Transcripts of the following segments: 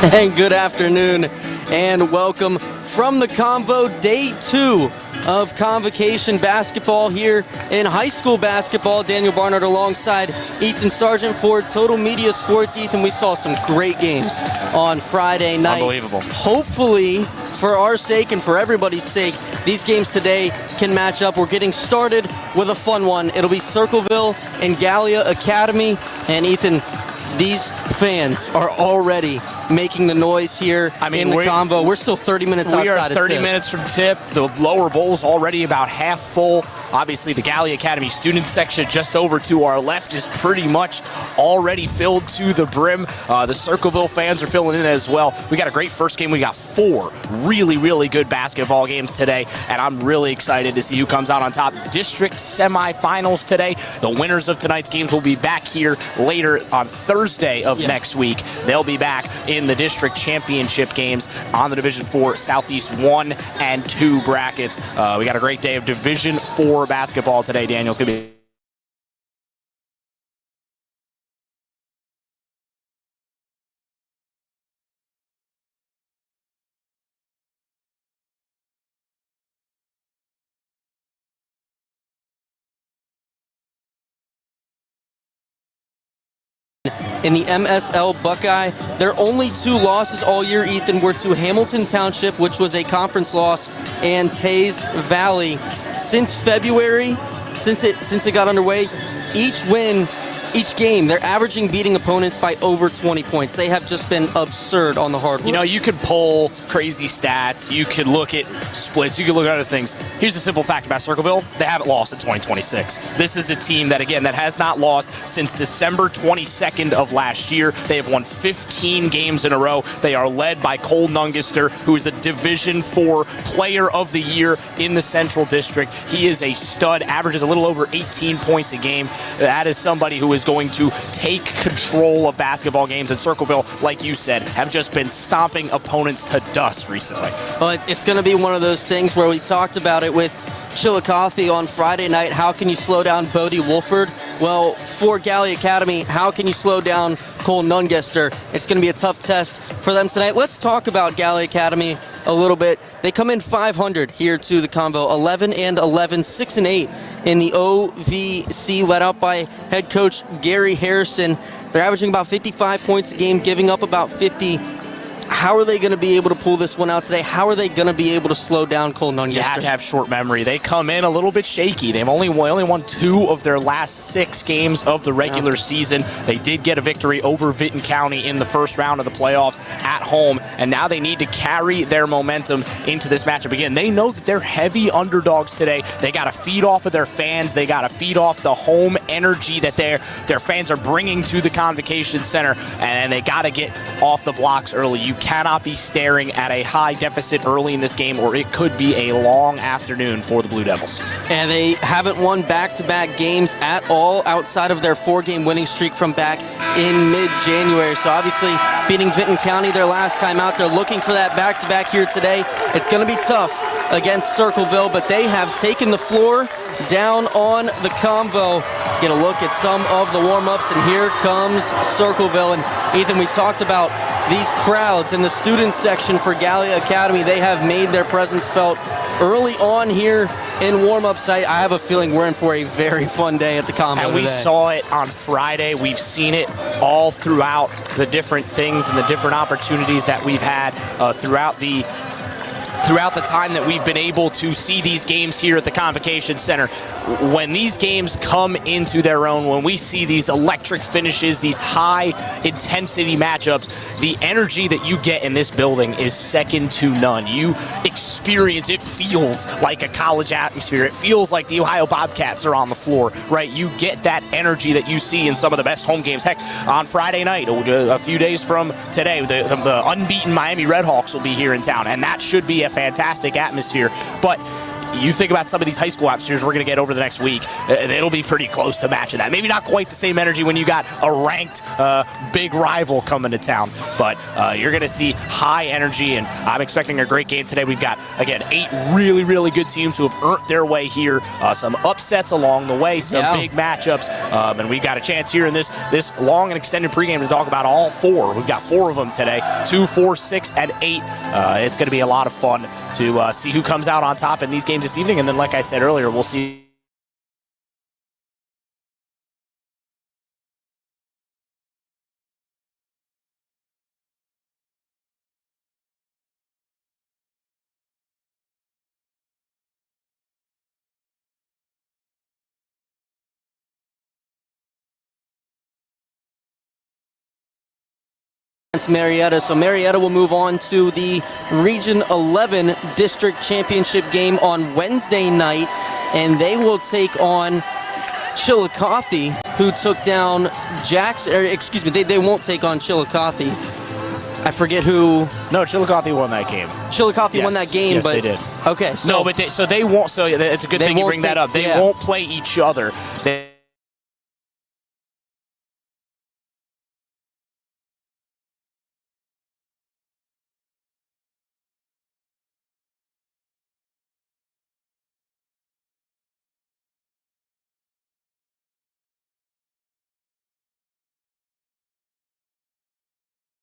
And good afternoon and welcome from the Convo, day 2 of Convocation basketball here in high school basketball. Daniel Barnard alongside Ethan Sargent for Total Media Sports. Ethan, we saw some great games on Friday night. Unbelievable. Hopefully, for our sake and for everybody's sake, these games today can match up. We're getting started with a fun one. It'll be Circleville and Gallia Academy. And Ethan, these fans are already making the noise here in the Convo. We're still 30 minutes outside of tip. We are 30 minutes from tip. The lower bowl's already about half full. Obviously, the Gallia Academy student section just over to our left is pretty much already filled to the brim. The Circleville fans are filling in as well. We got a great first game. We got 4 really, really good basketball games today, and I'm really excited to see who comes out on top. District semifinals today. The winners of tonight's games will be back here later on Thursday of next week. They'll be back in the district championship games on the Division 4 Southeast 1 and 2 brackets. We got a great day of Division 4 basketball today, Daniel. It's going to be in the MSL Buckeye. Their only 2 losses all year, Ethan, were to Hamilton Township, which was a conference loss, and Taze Valley. Since February, since it got underway, each win, each game, they're averaging beating opponents by over 20 points. They have just been absurd on the hardwood. You know, you could pull crazy stats. You could look at splits. You could look at other things. Here's the simple fact about Circleville. They haven't lost in 2026. This is a team that, again, that has not lost since December 22nd of last year. They have won 15 games in a row. They are led by Cole Nungister, who is the Division 4 Player of the Year in the Central District. He is a stud, averages a little over 18 points a game. That is somebody who is going to take control of basketball games. And Circleville, like you said, have just been stomping opponents to dust recently. Well, it's going to be one of those things where we talked about it with Chillicothe on Friday night. How can you slow down Bodie Wolford? Well, for Gallia Academy, how can you slow down Cole Nungister? It's going to be a tough test for them tonight. Let's talk about Gallia Academy a little bit. They come in 500 here to the Convo, 11-11, 6-8 in the OVC, led out by head coach Gary Harrison. They're averaging about 55 points a game, giving up about 50. How are they going to be able to pull this one out today? How are they going to be able to slow down Cole Nungister? You have to have short memory. They come in a little bit shaky. They've only won 2 of their last 6 games of the regular season. They did get a victory over Vinton County in the first round of the playoffs at home, and now they need to carry their momentum into this matchup again. They know that they're heavy underdogs today. They got to feed off of their fans. They got to feed off the home energy that their fans are bringing to the Convocation Center, and they got to get off the blocks early. You cannot be staring at a high deficit early in this game, or it could be a long afternoon for the Blue Devils. And they haven't won back-to-back games at all outside of their 4-game winning streak from back in mid-January. So obviously beating Vinton County their last time out, they're looking for that back-to-back here today. It's going to be tough against Circleville, but they have taken the floor down on the Convo. Get a look at some of the warm-ups, and here comes Circleville. And Ethan, we talked about these crowds in the student section for Gallia Academy. They have made their presence felt early on here in warm-ups. I have a feeling we're in for a very fun day at the Convo And we today. saw it on Friday. We've seen it all throughout the different things and the different opportunities that we've had throughout the time that we've been able to see these games here at the Convocation Center. When these games come into their own, when we see these electric finishes, these high-intensity matchups, the energy that you get in this building is second to none. You experience, it feels like a college atmosphere. It feels like the Ohio Bobcats are on the floor, right? You get that energy that you see in some of the best home games. Heck, on Friday night, a few days from today, the unbeaten Miami Redhawks will be here in town, and that should be a fantastic atmosphere. But you think about some of these high school atmospheres we're going to get over the next week, it'll be pretty close to matching that. Maybe not quite the same energy when you got a ranked big rival coming to town, but you're going to see high energy, and I'm expecting a great game today. We've got, again, 8 really, really good teams who have earned their way here, some upsets along the way, some big matchups, and we've got a chance here in this long and extended pregame to talk about all 4. We've got 4 of them today, 2, 4, 6, and 8. It's going to be a lot of fun to see who comes out on top in these games this evening, and then, like I said earlier, we'll see Marietta. So Marietta will move on to the Region 11 District Championship game on Wednesday night, and they will take on Chillicothe, who took down Jackson. Excuse me, they won't take on Chillicothe. I forget who. No, Chillicothe won that game. Chillicothe won that game, yes, but they did. Okay, so no, but they won't. So it's a good thing you bring that up. They won't play each other.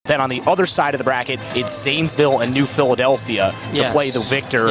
Then on the other side of the bracket, it's Zanesville and New Philadelphia to play the victor,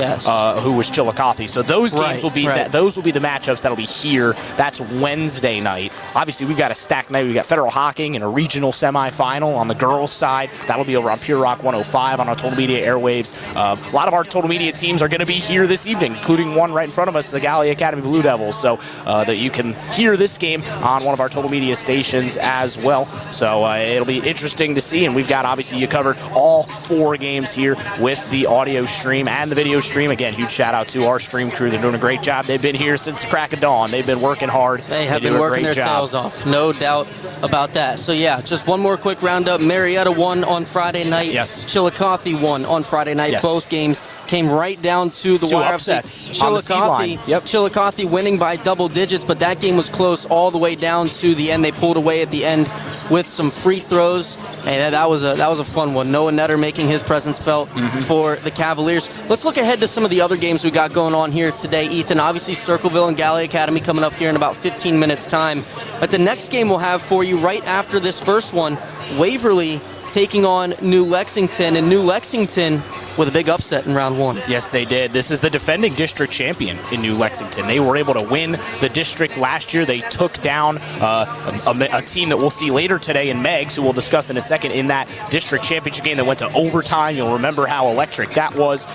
who was Chillicothe. So those games will be those will be the matchups that'll be here. That's Wednesday night. Obviously, we've got a stacked night. We've got Federal Hocking and a regional semifinal on the girls' side. That'll be over on Pure Rock 105 on our Total Media airwaves. A lot of our Total Media teams are going to be here this evening, including one right in front of us, the Gallia Academy Blue Devils. So that you can hear this game on one of our Total Media stations as well. So it'll be interesting to see, and we've got, obviously, you covered all 4 games here with the audio stream and the video stream. Again, huge shout out to our stream crew. They're doing a great job. They've been here since the crack of dawn. They've been working hard. They have been working their tails off. No doubt about that. So yeah, just one more quick roundup. Marietta won on Friday night. Yes. Chillicothe won on Friday night. Yes. Both games came right down to the wire. Upsets on the seed line. Chillicothe winning by double digits, but that game was close all the way down to the end. They pulled away at the end with some free throws, and that was a fun one. Noah Netter making his presence felt for the Cavaliers. Let's look ahead to some of the other games we got going on here today, Ethan. Obviously, Circleville and Gallia Academy coming up here in about 15 minutes' time. But the next game we'll have for you right after this first one, Waverly taking on New Lexington, and New Lexington with a big upset in round 1. Yes, they did. This is the defending district champion in New Lexington. They were able to win the district last year. They took down a team that we'll see later today in Megs, who we'll discuss in a second, in that district championship game that went to overtime. You'll remember how electric that was.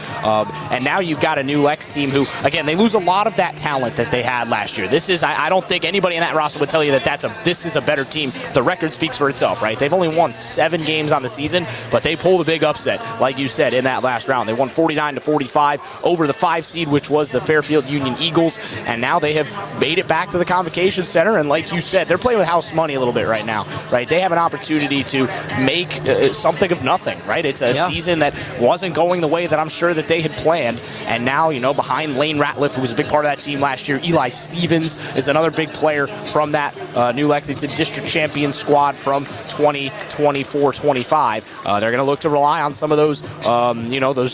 And now you've got a New Lex team who, again, they lose a lot of that talent that they had last year. This is, I don't think anybody in that roster would tell you that this is a better team. The record speaks for itself, right? They've only won 7 games on the season, but they pulled a big upset, like you said, in that last round. They won 49-45 over the 5 seed, which was the Fairfield Union Eagles, and now they have made it back to the Convocation Center, and like you said, they're playing with house money a little bit right now, right? They have an opportunity to make something of nothing, right? It's a season that wasn't going the way that I'm sure that they had planned, and now, you know, behind Lane Ratliff, who was a big part of that team last year, Eli Stevens is another big player from that New Lexington District Champion squad from 2024-25. They're going to look to rely on some of those,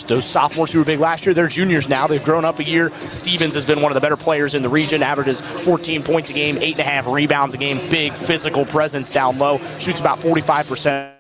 those sophomores who were big last year. They're juniors now. They've grown up a year. Stevens has been one of the better players in the region, averages 14 points a game, 8.5 rebounds a game, big physical presence down low, shoots about 45%.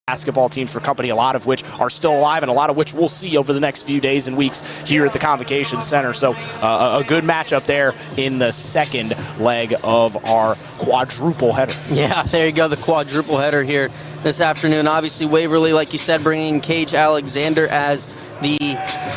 basketball teams for company, a lot of which are still alive and a lot of which we'll see over the next few days and weeks here at the Convocation Center. So a good matchup there in the second leg of our quadruple header. Yeah, there you go, the quadruple header here this afternoon. Obviously, Waverly, like you said, bringing Cage Alexander as the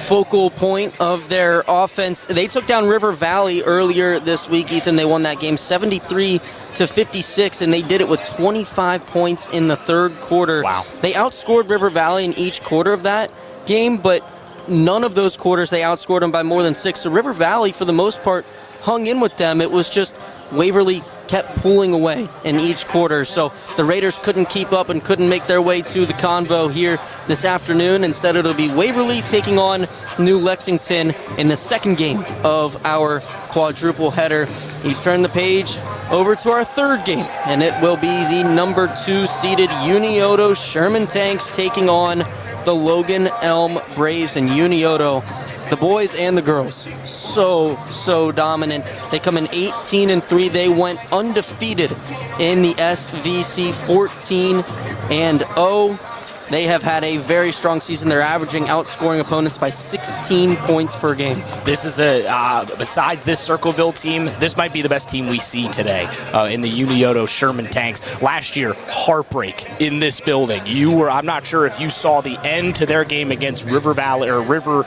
focal point of their offense. They took down River Valley earlier this week, Ethan. They won that game 73-56, and they did it with 25 points in the third quarter. Wow. They outscored River Valley in each quarter of that game, but none of those quarters they outscored them by more than 6. So River Valley, for the most part, hung in with them. It was just Waverly kept pulling away in each quarter. So the Raiders couldn't keep up and couldn't make their way to the Convo here this afternoon. Instead, it'll be Waverly taking on New Lexington in the second game of our quadruple header. We turn the page over to our third game, and it will be the number 2 seeded Unioto Sherman Tanks taking on the Logan Elm Braves. And Unioto, the boys and the girls, so dominant. They come in 18-3. They went undefeated in the SVC, 14-0. They have had a very strong season. They're averaging outscoring opponents by 16 points per game. This is besides this Circleville team, this might be the best team we see today in the Unioto Sherman Tanks. Last year, heartbreak in this building. I'm not sure if you saw the end to their game against River Valley or River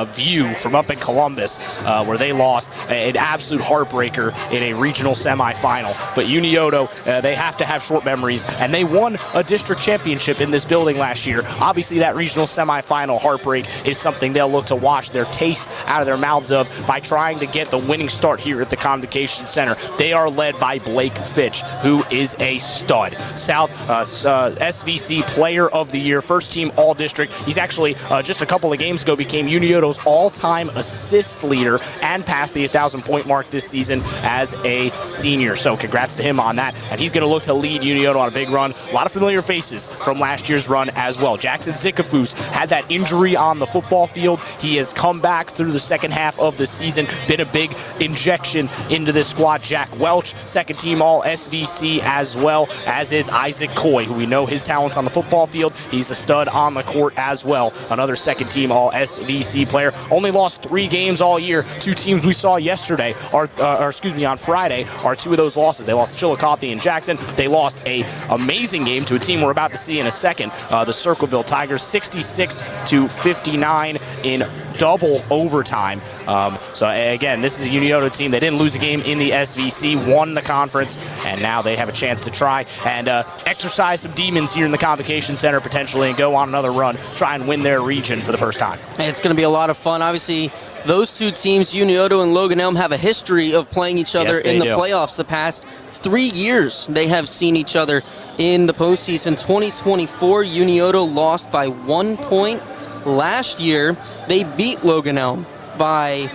View from up in Columbus, where they lost an absolute heartbreaker in a regional semifinal. But Unioto, they have to have short memories, and they won a district championship in this building last year. Obviously, that regional semifinal heartbreak is something they'll look to wash their taste out of their mouths of by trying to get the winning start here at the Convocation Center. They are led by Blake Fitch, who is a stud. South SVC Player of the Year, first team All-District. He's actually, just a couple of games ago, became Unioto's all-time assist leader and passed the 1,000-point mark this season as a senior. So congrats to him on that. And he's going to look to lead Unioto on a big run. A lot of familiar faces from last year's run as well. Jackson Zikafus had that injury on the football field. He has come back through the second half of the season, been a big injection into this squad. Jack Welch, second team all SVC, as well as is Isaac Coy, who we know his talents on the football field. He's a stud on the court as well. Another second team all SVC player. Only lost 3 games all year. 2 teams we saw yesterday, on Friday, are 2 of those losses. They lost Chillicothe and Jackson. They lost a amazing game to a team we're about to see in a second, the Circleville Tigers, 66-59 in double overtime. So again, this is a Unioto team. They didn't lose a game in the SVC, won the conference, and now they have a chance to try and exercise some demons here in the Convocation Center potentially and go on another run, try and win their region for the first time. It's going to be a lot of fun. Obviously, those 2 teams, Unioto and Logan Elm, have a history of playing each other in the playoffs. The past 3 years they have seen each other in the postseason. 2024, Unioto lost by 1 point. Last year, they beat Logan Elm by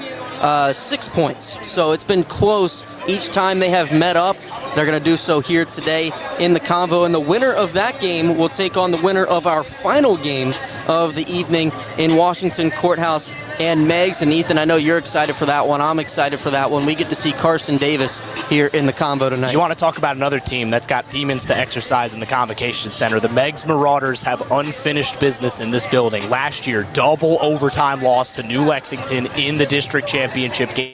6 points. So it's been close each time they have met up. They're going to do so here today in the Convo. And the winner of that game will take on the winner of our final game of the evening in Washington Courthouse. And Megs and Ethan, I know you're excited for that one. I'm excited for that one. We get to see Carson Davis here in the Convo tonight. You want to talk about another team that's got demons to exercise in the Convocation Center. The Megs Marauders have unfinished business in this building. Last year, double overtime loss to New Lexington in the district championship game.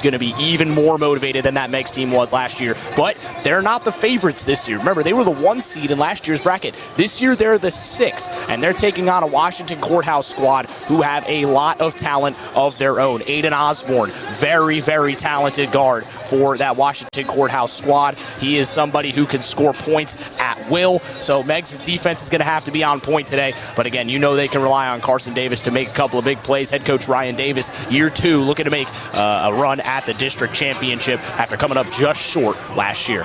Going to be even more motivated than that Megs team was last year, but they're not the favorites this year. Remember, they were the 1 seed in last year's bracket. This year, they're the 6, and they're taking on a Washington Courthouse squad who have a lot of talent of their own. Aiden Osborne, very, very talented guard for that Washington Courthouse squad. He is somebody who can score points at will, so Megs' defense is going to have to be on point today, but again, you know they can rely on Carson Davis to make a couple of big plays. Head coach Ryan Davis, year 2, looking to make a run at the district championship after coming up just short last year.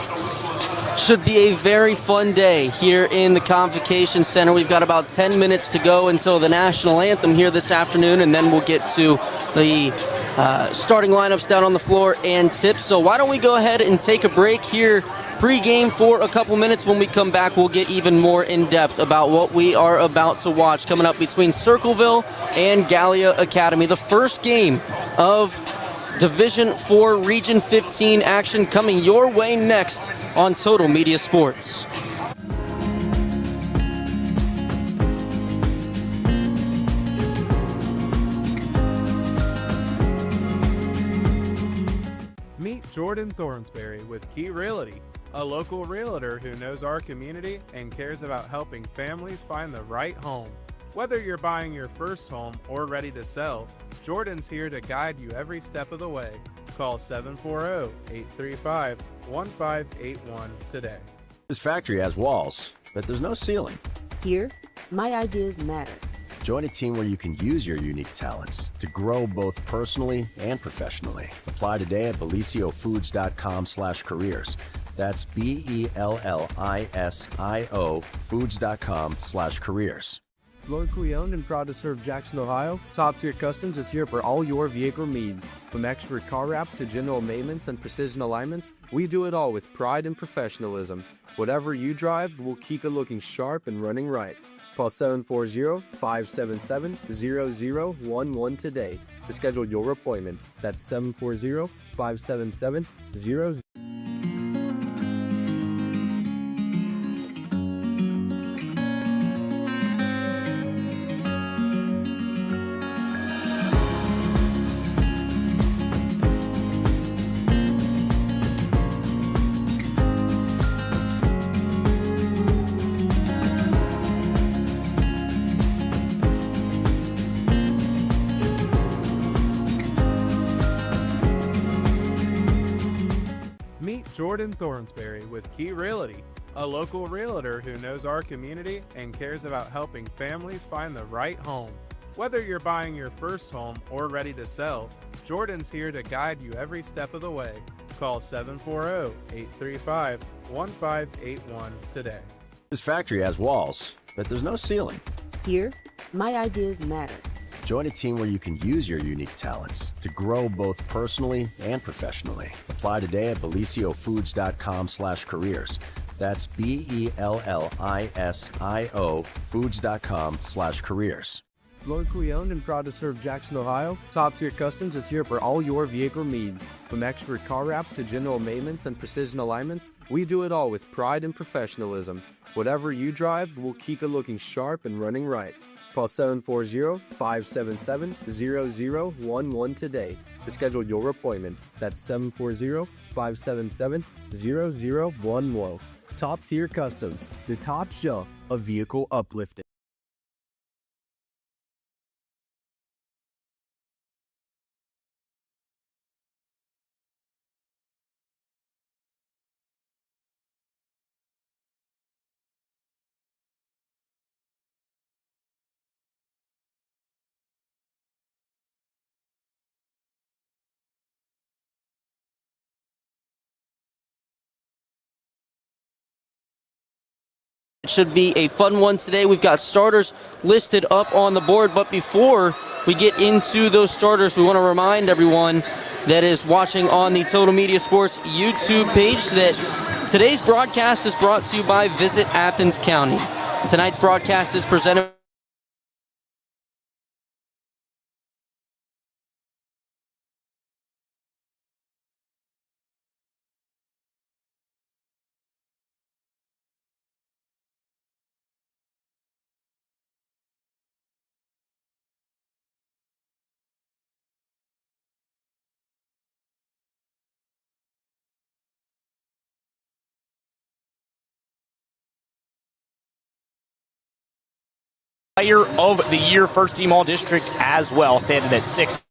Should be a very fun day here in the Convocation Center. We've got about 10 minutes to go until the national anthem here this afternoon, and then we'll get to the starting lineups down on the floor and tips. So why don't we go ahead and take a break here pre-game for a couple minutes. When we come back, we'll get even more in-depth about what we are about to watch coming up between Circleville and Gallia Academy. The first game of Division 4 Region 15 action coming your way next on Total Media Sports. Meet Jordan Thornsberry with Key Realty, a local realtor who knows our community and cares about helping families find the right home. Whether you're buying your first home or ready to sell, Jordan's here to guide you every step of the way. Call 740-835-1581 today. This factory has walls, but there's no ceiling. Here, my ideas matter. Join a team where you can use your unique talents to grow both personally and professionally. Apply today at beliciofoods.com/careers. That's BELLISIO foods.com/careers. Locally owned and proud to serve Jackson, Ohio, Top Tier Customs is here for all your vehicle needs. From expert car wrap to general maintenance and precision alignments, we do it all with pride and professionalism. Whatever you drive, we'll keep it looking sharp and running right. Call 740-577-0011 today to schedule your appointment. That's 740-577-0011. Meet Jordan Thornsberry with Key Realty, a local realtor who knows our community and cares about helping families find the right home. Whether you're buying your first home or ready to sell, Jordan's here to guide you every step of the way. Call 740-835-1581 today. This factory has walls, but there's no ceiling. Here, my ideas matter. Join a team where you can use your unique talents to grow both personally and professionally. Apply today at beliciofoods.com/careers. That's BELLISIO foods.com/careers. Locally owned and proud to serve Jackson, Ohio, Top Tier Customs is here for all your vehicle needs. From expert car wrap to general maintenance and precision alignments, we do it all with pride and professionalism. Whatever you drive, we'll keep it looking sharp and running right. Call 740-577-0011 today to schedule your appointment. That's 740-577-0011. Top Tier Customs, the top shelf of vehicle uplifting. It should be a fun one today. We've got starters listed up on the board, but before we get into those starters, we want to remind everyone that is watching on the Total Media Sports YouTube page that today's broadcast is brought to you by Visit Athens County. Tonight's broadcast is presented Player of the Year, first team All-District as well, standing at 6.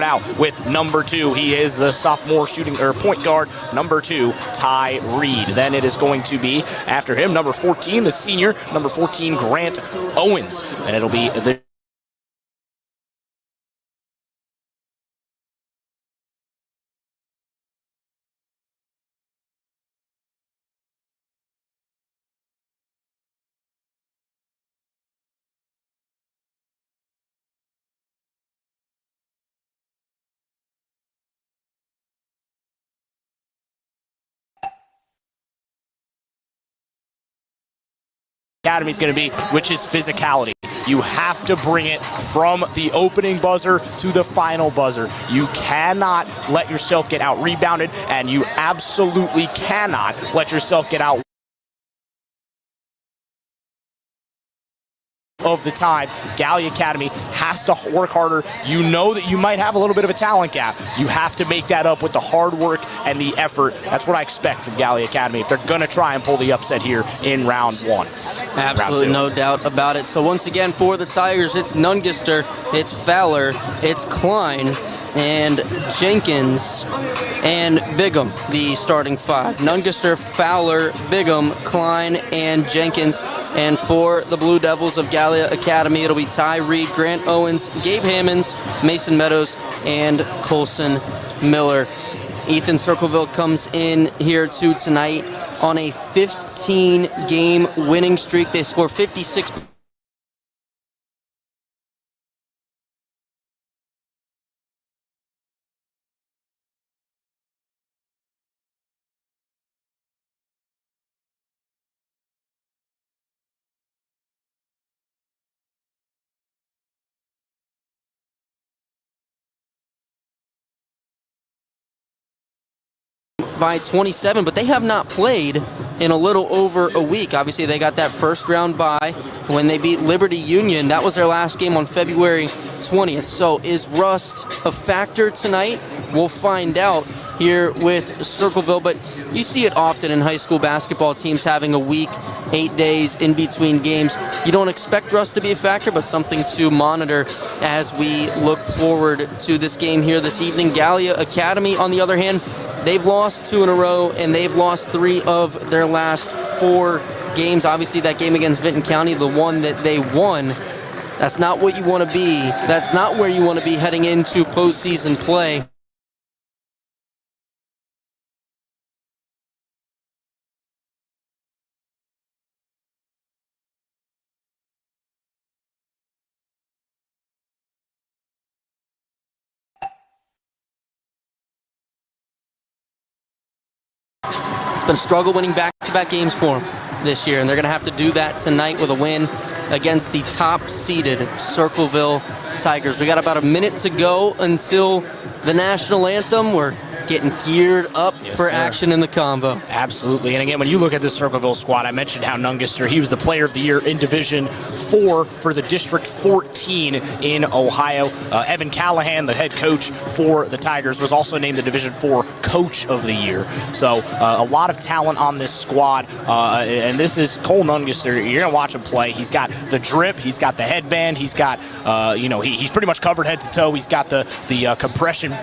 out with number 2. He is the sophomore point guard, number 2, Ty Reed. Then it is going to be, after him, number 14, the senior, number 14, Grant Owens. And it'll be the Academy is going to be, which is physicality. You have to bring it from the opening buzzer to the final buzzer. You cannot let yourself get out rebounded, and you absolutely cannot let yourself get out of the time. Gallia Academy has to work harder. You know that you might have a little bit of a talent gap. You have to make that up with the hard work and the effort. That's what I expect from Gallia Academy if they're going to try and pull the upset here in round 1. Absolutely no doubt about it. So once again for the Tigers, it's Nungaster, it's Fowler, it's Klein, and Jenkins, and Bigham, the starting 5. Nungaster, Fowler, Bigham, Klein, and Jenkins. And for the Blue Devils of Gallia Academy, it'll be Ty Reed, Grant Owens, Gabe Hammonds, Mason Meadows, and Colson Miller. Ethan Circleville comes in here too tonight on a 15-game winning streak. They score 56 by 27, but they have not played in a little over a week. Obviously, they got that first round bye when they beat Liberty Union. That was their last game on February 20th. So is rust a factor tonight? We'll find out here with Circleville, but you see it often in high school basketball teams having a week, 8 days in between games. You don't expect rust to be a factor, but something to monitor as we look forward to this game here this evening. Gallia Academy, on the other hand, they've lost 2 in a row, and they've lost 3 of their last 4 games. Obviously, that game against Vinton County, the one that they won, that's not what you want to be. That's not where you want to be heading into postseason play. It's been a struggle winning back-to-back games for them this year, and they're going to have to do that tonight with a win against the top-seeded Circleville Tigers. We got about a minute to go until the national anthem. We're getting geared up for action in the Convo. Absolutely. And again, when you look at this Circleville squad, I mentioned how Nungaster, he was the player of the year in Division 4 for the District 14 in Ohio. Evan Callahan, the head coach for the Tigers, was also named the Division 4 Coach of the Year. So a lot of talent on this squad. And this is Cole Nungaster. You're going to watch him play. He's got the drip. He's got the headband. He's got, he's pretty much covered head to toe. He's got the compression.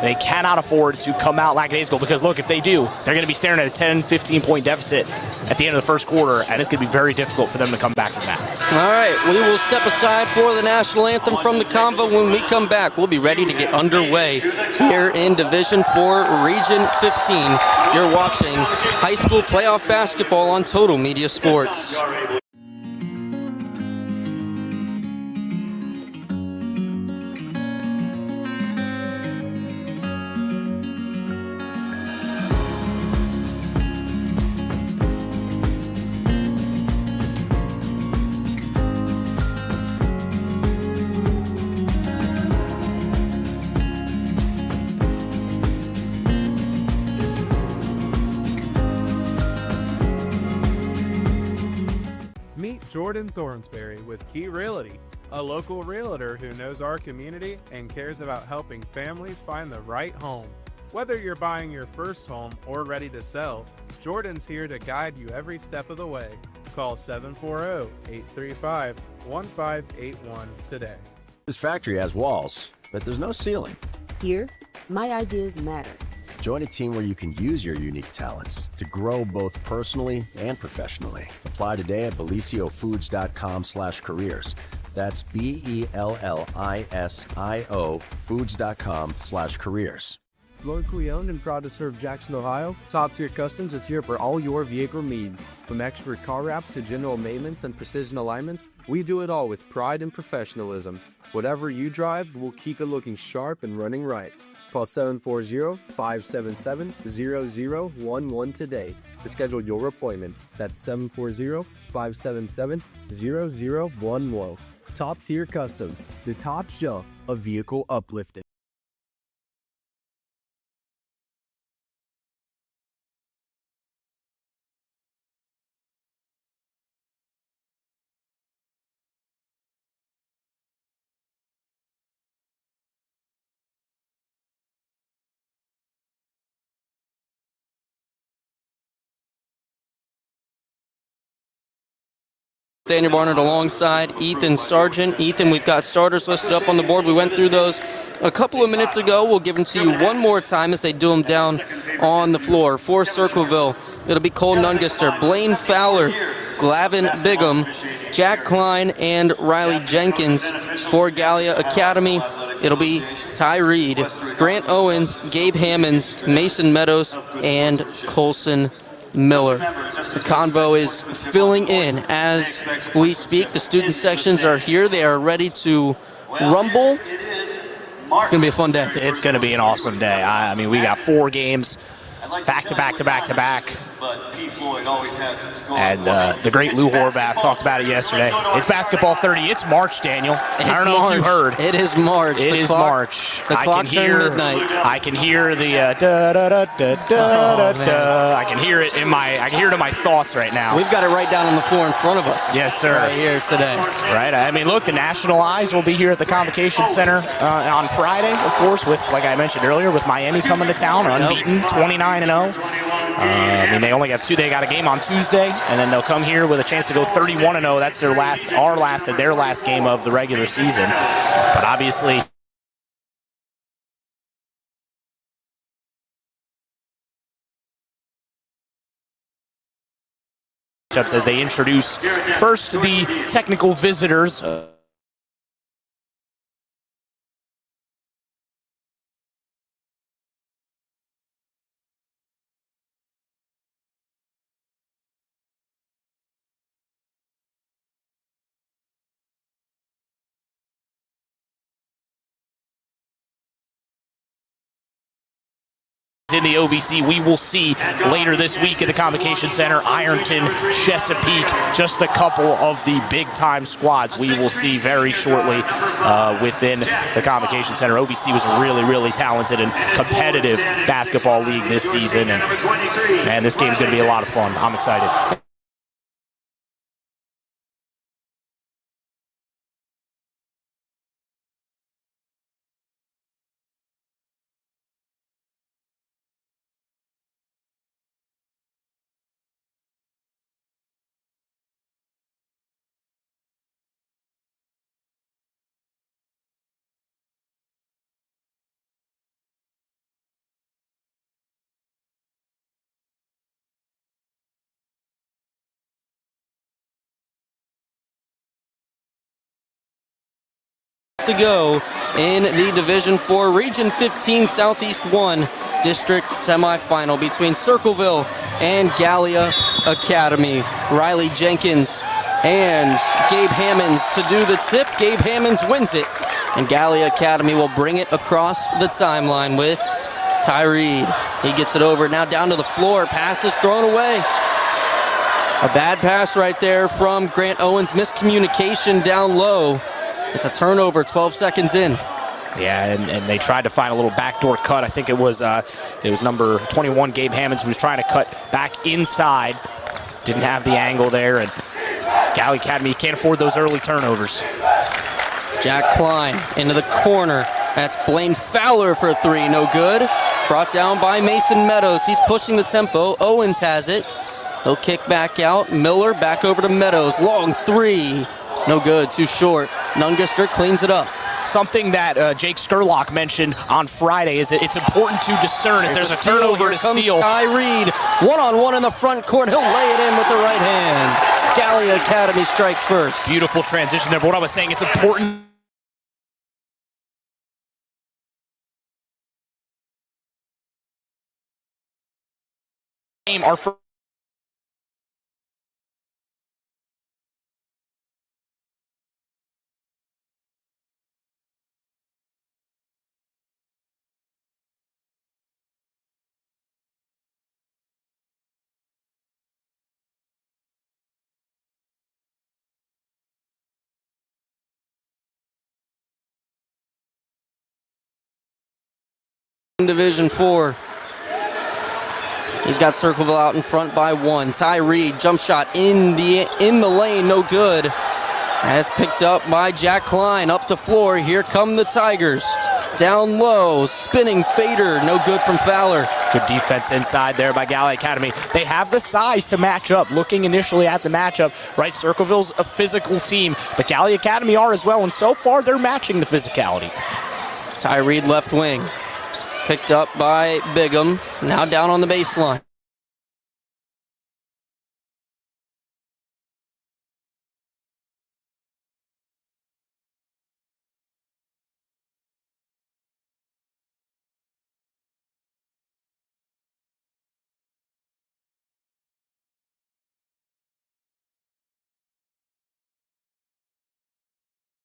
They cannot afford to come out lackadaisical because, look, if they do, they're going to be staring at a 10, 15-point deficit at the end of the first quarter, and it's going to be very difficult for them to come back from that. All right, we will step aside for the national anthem from the Convo. When we come back, we'll be ready to get underway here in Division 4, Region 15. You're watching high school playoff basketball on Total Media Sports. Meet Jordan Thornsberry with Key Realty, a local realtor who knows our community and cares about helping families find the right home. Whether you're buying your first home or ready to sell, Jordan's here to guide you every step of the way. Call 740-835-1581 today. This factory has walls, but there's no ceiling. Here, my ideas matter. Join a team where you can use your unique talents to grow both personally and professionally. Apply today at beliciofoods.com/careers. That's BELLISIO foods.com/careers. Locally owned and proud to serve Jackson, Ohio, Top Tier Customs is here for all your vehicle needs. From expert car wrap to general maintenance and precision alignments, we do it all with pride and professionalism. Whatever you drive, we'll keep it looking sharp and running right. Call 740-577-0011 today to schedule your appointment. That's 740-577-0011. Top Tier Customs, the top shelf of vehicle uplifting. Daniel Barnard alongside Ethan Sargent. Ethan, we've got starters listed up on the board. We went through those a couple of minutes ago. We'll give them to you one more time as they do them down on the floor. For Circleville, it'll be Cole Nungaster, Blaine Fowler, Glavin Bigham, Jack Klein, and Riley Jenkins. For Gallia Academy, it'll be Ty Reed, Grant Owens, Gabe Hammonds, Mason Meadows, and Colson Miller. The Convo is filling in as we speak. The student sections are here. They are ready to rumble. It's going to be a fun day. It's going to be an awesome day. I mean, we got 4 games back to back to back to back. And the great Lou Horvath talked about it yesterday. It's basketball 30. It's March, Daniel. I don't know if you heard. It is March. It is March. The clock turned midnight. I can hear the da da da da da da. I can hear it in my thoughts right now. We've got it right down on the floor in front of us. Yes, sir. Right here today. Right. I mean, look, the National Eyes will be here at the Convocation Center on Friday, of course, with, like I mentioned earlier, with Miami coming to town, unbeaten, 29-0. I mean, they only have 2. They got a game on Tuesday, and then they'll come here with a chance to go 31-0. That's their last game of the regular season. But obviously, as they introduce first the technical visitors. In the OVC, we will see later this week at the Convocation Center, Ironton, Chesapeake, just a couple of the big-time squads we will see very shortly within the Convocation Center. OVC was a really, really talented and competitive basketball league this season, and this game's going to be a lot of fun. I'm excited. To go in the Division 4 Region 15 Southeast 1 District semifinal between Circleville and Gallia Academy. Riley Jenkins and Gabe Hammonds to do the tip. Gabe Hammonds wins it, and Gallia Academy will bring it across the timeline with Ty Reed. He gets it over now down to the floor. Pass is thrown away. A bad pass right there from Grant Owens. Miscommunication down low. It's a turnover 12 seconds in. Yeah, and they tried to find a little backdoor cut. I think it was number 21, Gabe Hammonds, who was trying to cut back inside. Didn't have the angle there, and Gallia Academy can't afford those early turnovers. Jack Klein into the corner. That's Blaine Fowler for a three, no good. Brought down by Mason Meadows. He's pushing the tempo. Owens has it. He'll kick back out. Miller back over to Meadows. Long three. No good, too short. Nungaster cleans it up. Something that Jake Skurlock mentioned on Friday is that it's important to discern if there's a turnover to steal. Ty Reed, one-on-one in the front court. He'll lay it in with the right hand. Gallia Academy strikes first. Beautiful transition there, but what I was saying, it's important. Our first Division 4. He's got Circleville out in front by one. Ty Reed, jump shot in the lane, no good. That's picked up by Jack Klein. Up the floor, here come the Tigers. Down low, spinning fader, no good from Fowler. Good defense inside there by Gallia Academy. They have the size to match up. Looking initially at the matchup, right, Circleville's a physical team, but Gallia Academy are as well, and so far they're matching the physicality. Ty Reed left wing. Picked up by Bigham, now down on the baseline.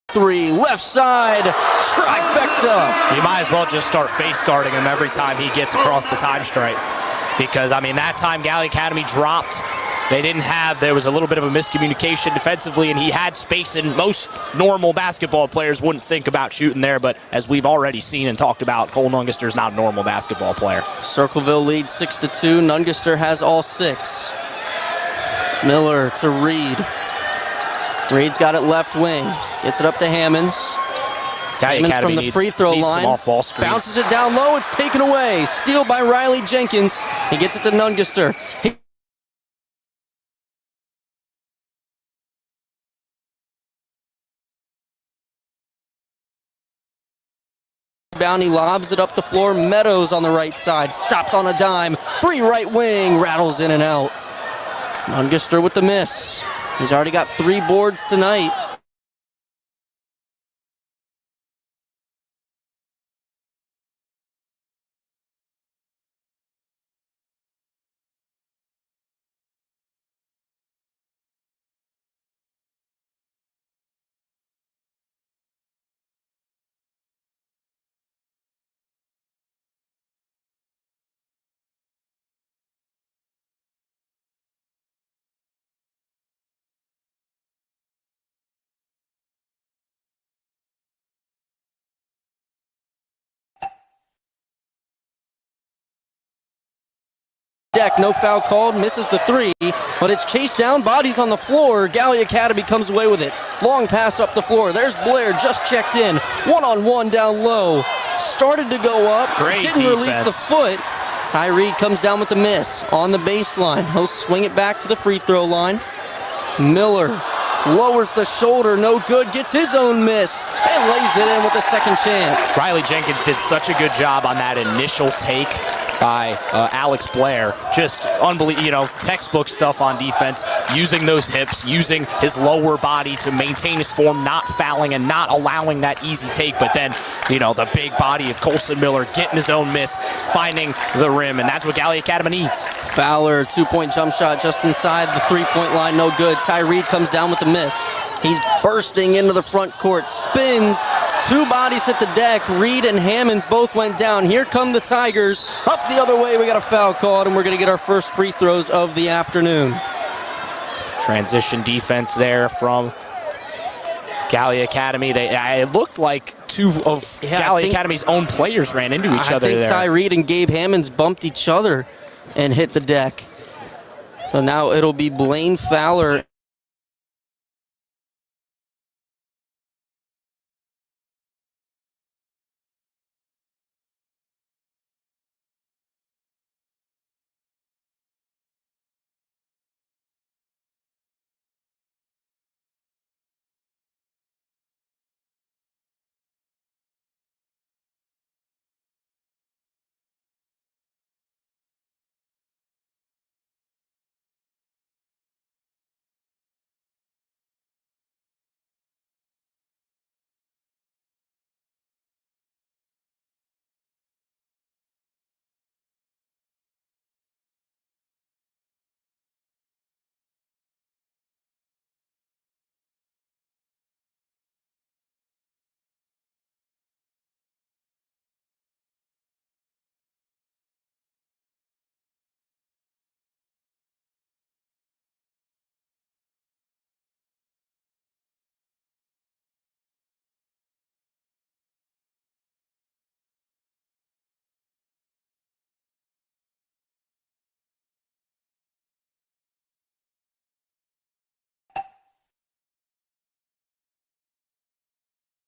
Three, left side, trifecta. You might as well just start face guarding him every time he gets across the time stripe. Because, I mean, that time Gallia Academy dropped. There was a little bit of a miscommunication defensively, and he had space, and most normal basketball players wouldn't think about shooting there, but as we've already seen and talked about, Cole Nungaster's not a normal basketball player. Circleville leads 6-2. Nungaster has all six. Miller to Reed. Reed's got it left wing. Gets it up to Hammonds. Hammonds from the free throw line. Bounces it down low. It's taken away. Steal by Riley Jenkins. He gets it to Nungaster. He lobs it up the floor. Meadows on the right side. Stops on a dime. Three right wing. Rattles in and out. Nungaster with the miss. He's already got 3 boards tonight. Deck, no foul called, misses the three, but it's chased down, bodies on the floor. Gallia Academy comes away with it. Long pass up the floor. There's Blair, just checked in. One-on-one down low. Started to go up, Great didn't defense. release the foot. Ty Reed comes down with the miss on the baseline. He'll swing it back to the free throw line. Miller lowers the shoulder, no good, gets his own miss, and lays it in with a second chance. Riley Jenkins did such a good job on that initial take by Alex Blair. Just unbelievable, textbook stuff on defense, using those hips, using his lower body to maintain his form, not fouling and not allowing that easy take, but then, the big body of Colson Miller getting his own miss, finding the rim, and that's what Gallia Academy needs. Fowler, 2-point jump shot just inside the 3-point line, no good. Ty Reed comes down with the miss. He's bursting into the front court, spins, 2 bodies hit the deck. Reed and Hammonds both went down. Here come the Tigers. Up the other way, we got a foul called, and we're going to get our first free throws of the afternoon. Transition defense there from Gallia Academy. It looked like 2 of Gallia Academy's own players ran into each other there. I think Ty Reed and Gabe Hammonds bumped each other and hit the deck. So now it'll be Blaine Fowler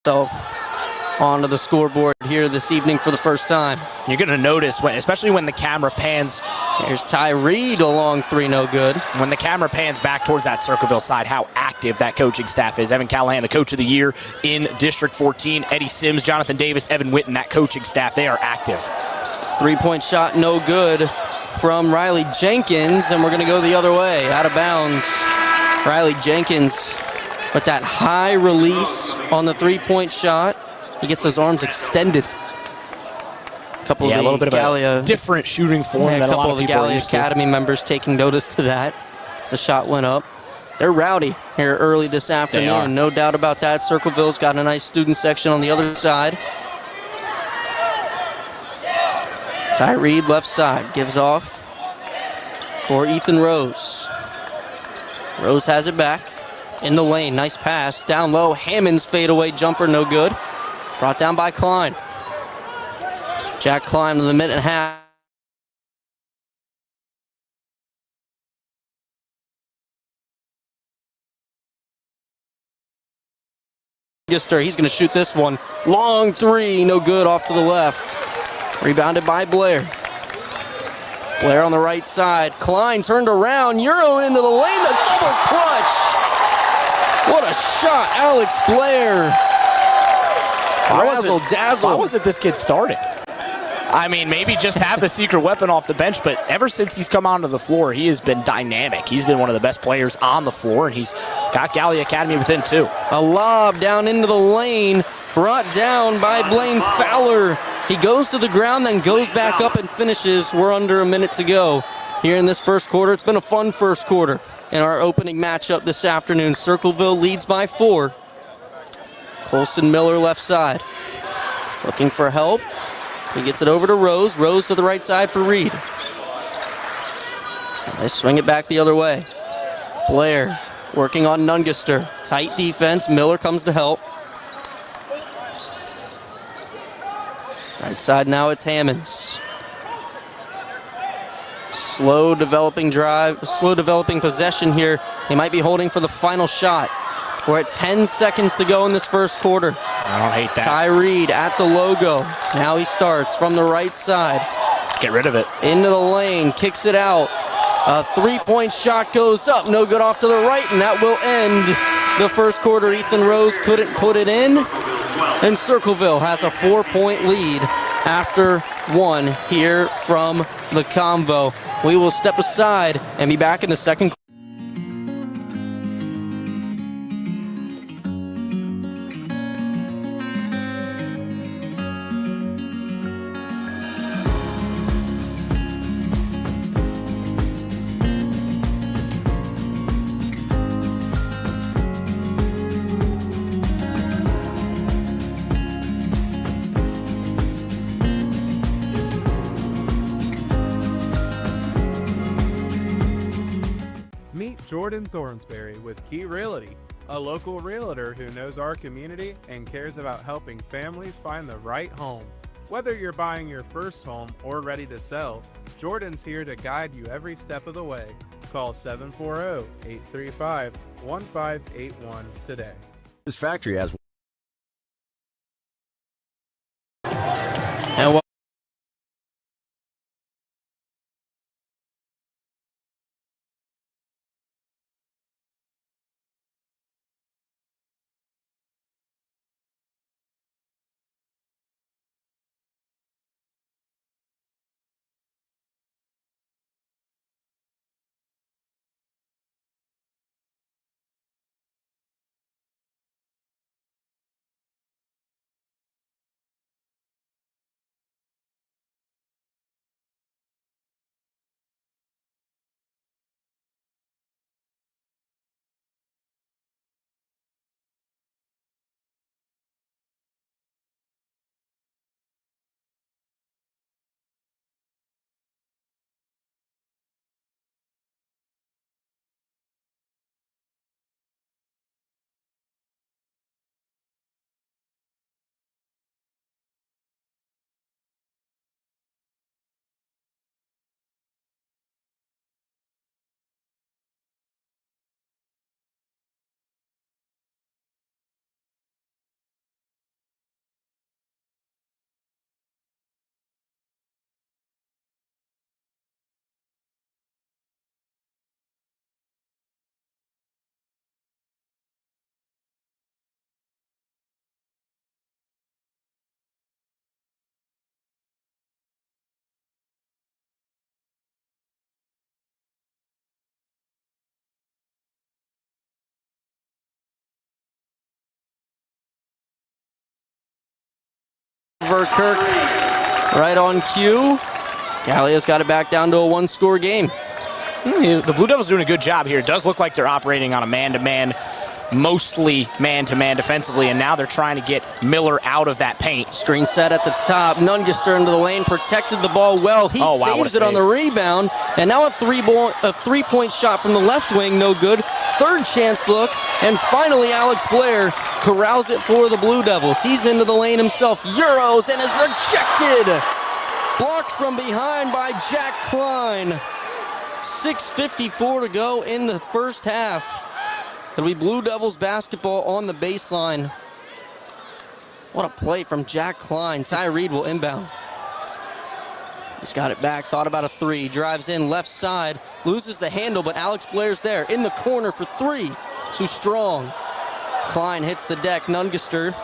onto the scoreboard here this evening for the first time. You're going to notice, especially when the camera pans. Here's Ty Reed, a long three, no good. When the camera pans back towards that Circleville side, how active that coaching staff is. Evan Callahan, the coach of the year in District 14. Eddie Sims, Jonathan Davis, Evan Witten, that coaching staff, they are active. Three-point shot, no good from Riley Jenkins, and we're going to go the other way, out of bounds. Riley Jenkins with that high release on the three-point shot. He gets those arms extended. A little bit of Gallia, a different shooting form than a lot of the people are Gallia used to. Academy members taking notice to that. As the shot went up. They're rowdy here early this afternoon. No doubt about that. Circleville's got a nice student section on the other side. Ty Reed, left side, gives off for Ethan Rose. Rose has it back in the lane. Nice pass. Down low. Hammond's fadeaway jumper, no good. Brought down by Klein. Jack Klein to the minute and a half. He's going to shoot this one. Long three, no good, off to the left. Rebounded by Blair. Blair on the right side. Klein turned around. Euro into the lane. The double clutch. What a shot, Alex Blair. Razzle dazzle. Why wasn't this kid starting? I mean, maybe just have the secret weapon off the bench, but ever since he's come onto the floor, he has been dynamic. He's been one of the best players on the floor, and he's got Gallia Academy within two. A lob down into the lane, brought down by Blaine Fowler. He goes to the ground, then goes back up and finishes. We're under a minute to go here in this first quarter. It's been a fun first quarter in our opening matchup this afternoon. Circleville leads by 4. Colson Miller left side. Looking for help. He gets it over to Rose. Rose to the right side for Reed. They swing it back the other way. Blair working on Nungaster. Tight defense. Miller comes to help. Right side now it's Hammonds. Slow developing drive, slow developing possession here. He might be holding for the final shot. We're at 10 seconds to go in this first quarter. I don't hate that. Ty Reed at the logo. Now he starts from the right side. Get rid of it. Into the lane, kicks it out. A three-point shot goes up, no good off to the right, and that will end the first quarter. Ethan Rose couldn't put it in, and Circleville has a 4-point lead after 1 here from the Convo. We will step aside and be back in the second quarter. Meet Jordan Thornsberry with Key Realty, a local realtor who knows our community and cares about helping families find the right home. Whether you're buying your first home or ready to sell, Jordan's here to guide you every step of the way. Call 740-835-1581 today. This factory has And for Kirk. Right on cue. Gallia's got it back down to a one-score game. The Blue Devils doing a good job here. It does look like they're operating on a man-to-man, mostly man-to-man defensively, and now they're trying to get Miller out of that paint. Screen set at the top. Nungaster into the lane, protected the ball well. He saves it on the rebound, and now a three-point shot from the left wing, no good. Third chance look, and finally Alex Blair corrals it for the Blue Devils. He's into the lane himself, Euros, and is rejected. Blocked from behind by Jack Klein. 6:54 to go in the first half. It'll be Blue Devils basketball on the baseline. What a play from Jack Klein. Ty Reed will inbound. He's got it back, thought about a three, drives in left side, loses the handle, but Alex Blair's there in the corner for three. Too strong. Klein hits the deck. Nungaster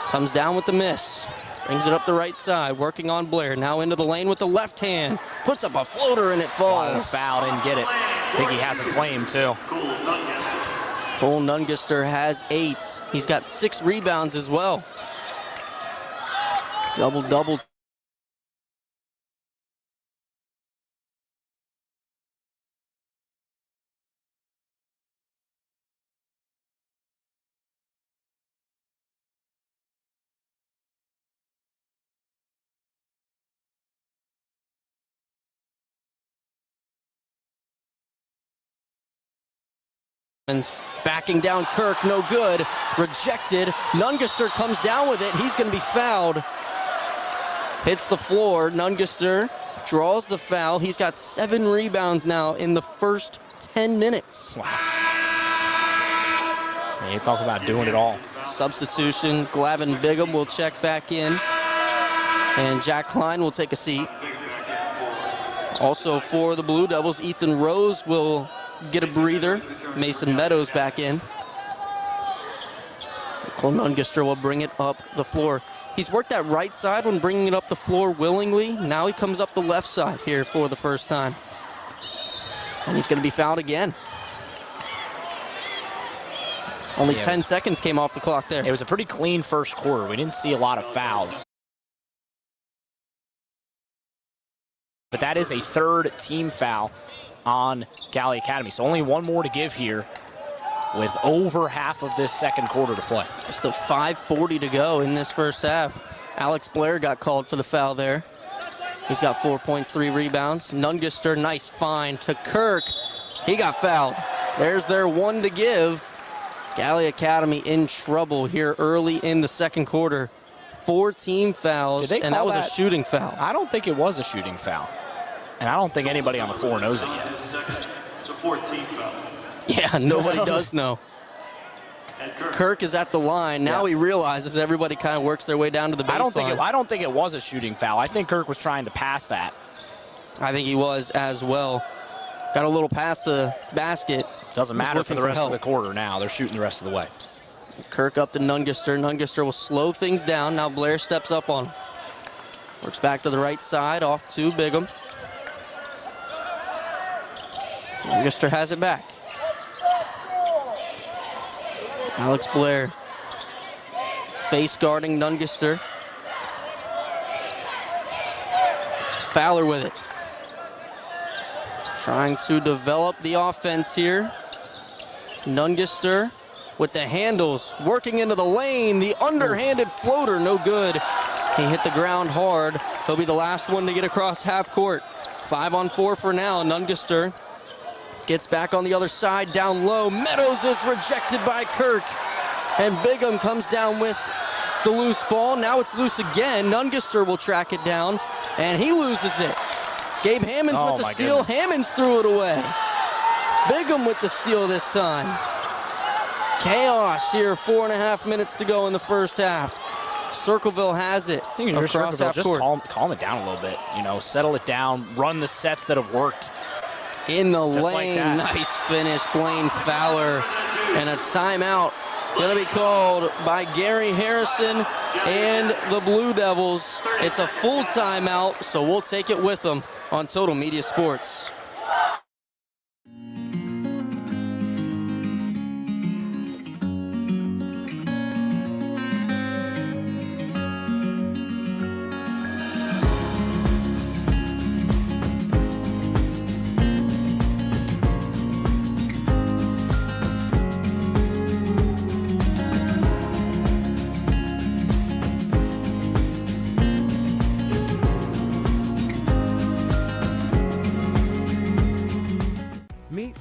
comes down with the miss. Brings it up the right side, working on Blair. Now into the lane with the left hand. Puts up a floater and it falls. Foul, didn't get it. I think he has a claim too. Cole Nungaster has 8. He's got 6 rebounds as well. Double-double. Backing down Kirk, no good. Rejected. Nungaster comes down with it. He's going to be fouled. Hits the floor. Nungaster draws the foul. He's got 7 rebounds now in the first 10 minutes. Wow. You talk about doing it all. Substitution. Glavin Bigham will check back in. And Jack Klein will take a seat. Also for the Blue Devils, Ethan Rose will get a breather. Mason Meadows back in. Cole Nungaster will bring it up the floor. He's worked that right side when bringing it up the floor willingly. Now he comes up the left side here for the first time. And he's going to be fouled again. Only 10 seconds came off the clock there. It was a pretty clean first quarter. We didn't see a lot of fouls. But that is a third team foul on Gallia Academy. So only one more to give here with over half of this second quarter to play. Still 5:40 to go in this first half. Alex Blair got called for the foul there. He's got 4 points, 3 rebounds. Nungaster, nice find to Kirk. He got fouled. There's their one to give. Gallia Academy in trouble here early in the second quarter. 4 team fouls, and that was a shooting foul. I don't think it was a shooting foul. And I don't think anybody on the floor knows it yet. It's a 14 foul. Yeah, nobody does know. Kirk is at the line. Now he realizes everybody kind of works their way down to the baseline. I don't think it was a shooting foul. I think Kirk was trying to pass that. I think he was as well. Got a little past the basket. Doesn't matter for the rest of the quarter now. They're shooting the rest of the way. Kirk up to Nungaster. Nungaster will slow things down. Now Blair steps up on him. Works back to the right side, off to Bigham. Nungaster has it back. Alex Blair face guarding Nungaster. It's Fowler with it. Trying to develop the offense here. Nungaster with the handles, working into the lane. The underhanded floater, no good. He hit the ground hard. He'll be the last one to get across half court. 5-on-4 for now. Nungaster gets back on the other side, down low. Meadows is rejected by Kirk. And Bigham comes down with the loose ball. Now it's loose again. Nungaster will track it down, and he loses it. Gabe Hammonds with the steal. Goodness. Hammonds threw it away. Bigham with the steal this time. Chaos here, 4.5 minutes to go in the first half. Circleville has it across half court. Just calm it down a little bit. You know, settle it down. Run the sets that have worked. In the lane, nice finish, Blaine Fowler. And a timeout gonna be called by Gary Harrison and the Blue Devils. It's a full timeout, so we'll take it with them on Total Media Sports.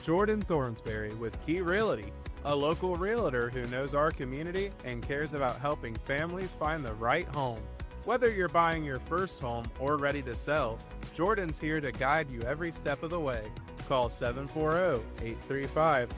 Jordan Thornsberry with Key Realty, a local realtor who knows our community and cares about helping families find the right home. Whether you're buying your first home or ready to sell, Jordan's here to guide you every step of the way. Call 740-835.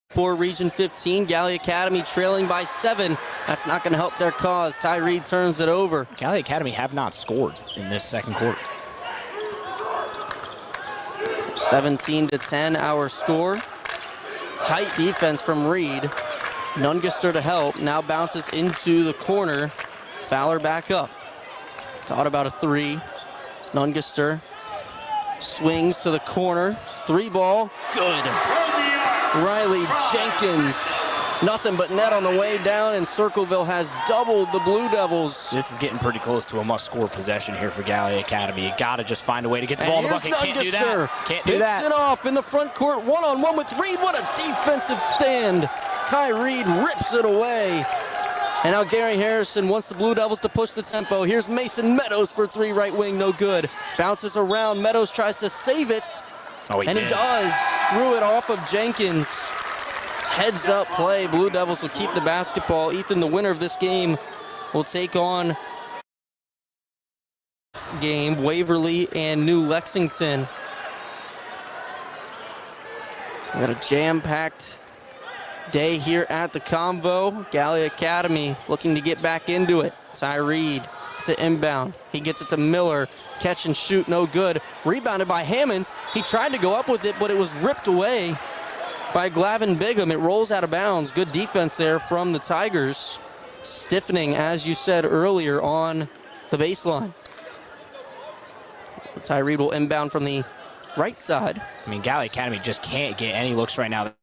For Region 15, Gallia Academy trailing by 7. That's not going to help their cause. Ty Reed turns it over. Gallia Academy have not scored in this second quarter. 17-10 our score. Tight defense from Reed. Nungaster to help. Now bounces into the corner. Fowler back up. Thought about a 3. Nungaster swings to the corner. 3 ball. Good. Riley Jenkins, nothing but net on the way down, and Circleville has doubled the Blue Devils. This is getting pretty close to a must-score possession here for Gallia Academy. You got to just find a way to get the ball in the bucket. Can't do that. Can't do that. Picks it off in the front court, one-on-one with Reed. What a defensive stand. Ty Reed rips it away. And now Gary Harrison wants the Blue Devils to push the tempo. Here's Mason Meadows for 3 right wing, no good. Bounces around, Meadows tries to save it. Oh, he does. Threw it off of Jenkins. Heads up play. Blue Devils will keep the basketball. Ethan, the winner of this game, will take on game Waverly and New Lexington. We got a jam-packed day here at the Convo. Gallia Academy looking to get back into it. Ty Reed. It's an inbound. He gets it to Miller. Catch and shoot, no good. Rebounded by Hammonds. He tried to go up with it, but it was ripped away by Glavin Bigham. It rolls out of bounds. Good defense there from the Tigers. Stiffening, as you said earlier, on the baseline. Ty Reed will inbound from the right side. I mean, Gallia Academy just can't get any looks right now.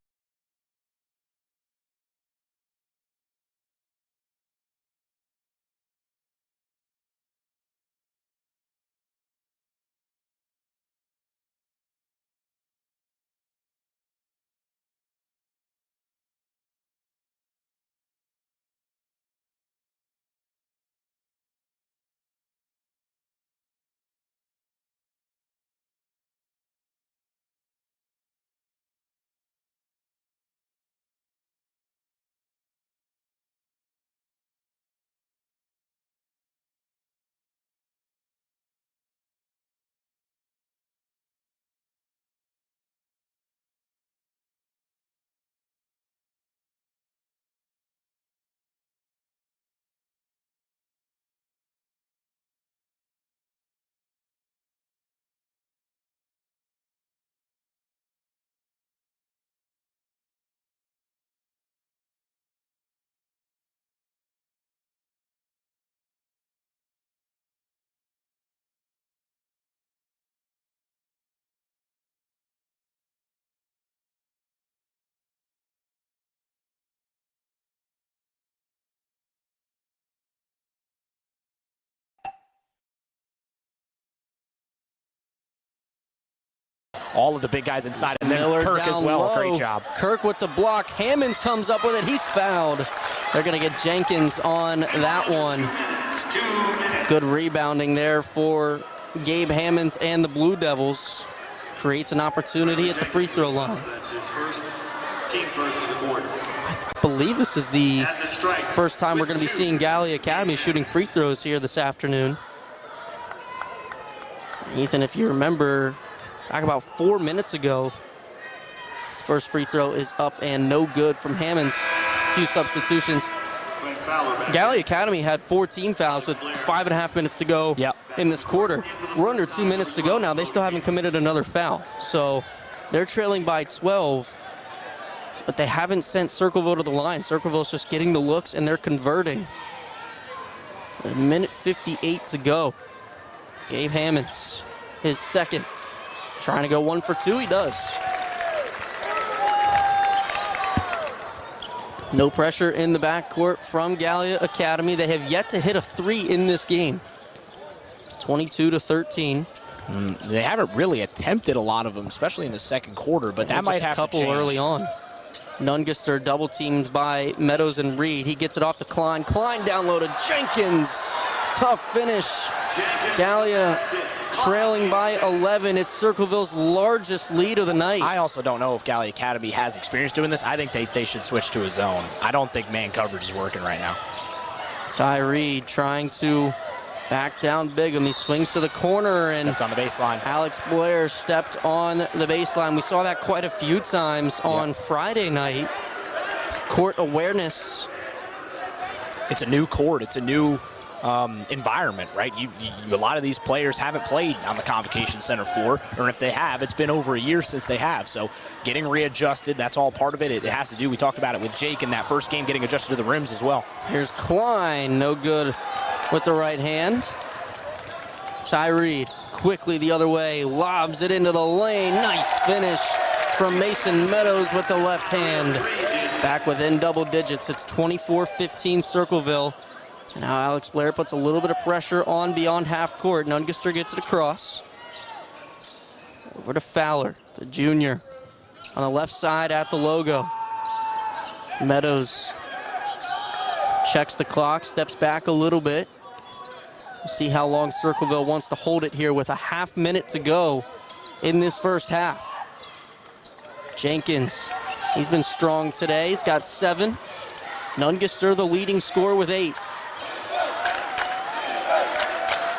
All of the big guys inside, and then Miller Kirk as down well. low. Great job. Kirk with the block. Hammonds comes up with it. He's fouled. They're going to get Jenkins on that one. Good rebounding there for Gabe Hammonds and the Blue Devils. Creates an opportunity at the free throw line. That's his first, team first of the quarter. I believe this is the first time we're going to be seeing Gallia Academy shooting free throws here this afternoon. Ethan, if you remember, back about 4 minutes ago, his first free throw is up and no good from Hammonds. A few substitutions. Gallia Academy had 14 fouls with 5.5 minutes to go in this quarter. We're under 2 minutes to go now. They still haven't committed another foul. So they're trailing by 12, but they haven't sent Circleville to the line. Circleville's just getting the looks, and they're converting. 1:58 to go. Gabe Hammonds, his second. Trying to go 1 for 2, he does. No pressure in the backcourt from Gallia Academy. They have yet to hit a 3 in this game. 22-13. They haven't really attempted a lot of them, especially in the second quarter, but that might have to change. a couple early on. Nungaster double teamed by Meadows and Reed. He gets it off to Klein. Klein downloaded. Jenkins. Tough finish. Gallia trailing by 11. It's Circleville's largest lead of the night. I also don't know if Gallia Academy has experience doing this. I think they should switch to a zone. I don't think man coverage is working right now. Ty Reed trying to back down Pregame. He swings to the corner and Stepped on the baseline. Alex Blair stepped on the baseline. We saw that quite a few times on Friday night. Court awareness. It's a new court. It's a new environment, right? A lot of these players haven't played on the Convocation Center floor, or if they have, it's been over a year since they have. So getting readjusted, that's all part of it. It has to do, we talked about it with Jake in that first game, getting adjusted to the rims as well. Here's Klein, no good with the right hand. Ty Reed quickly the other way, lobs it into the lane. Nice finish from Mason Meadows with the left hand. Back within double digits. It's 24-15 Circleville. And now Alex Blair puts a little bit of pressure on beyond half court. Nungaster gets it across. Over to Fowler, the junior. On the left side at the logo. Meadows checks the clock, steps back a little bit. We'll see how long Circleville wants to hold it here with a half minute to go in this first half. Jenkins, he's been strong today. He's got 7. Nungaster, the leading scorer, with 8.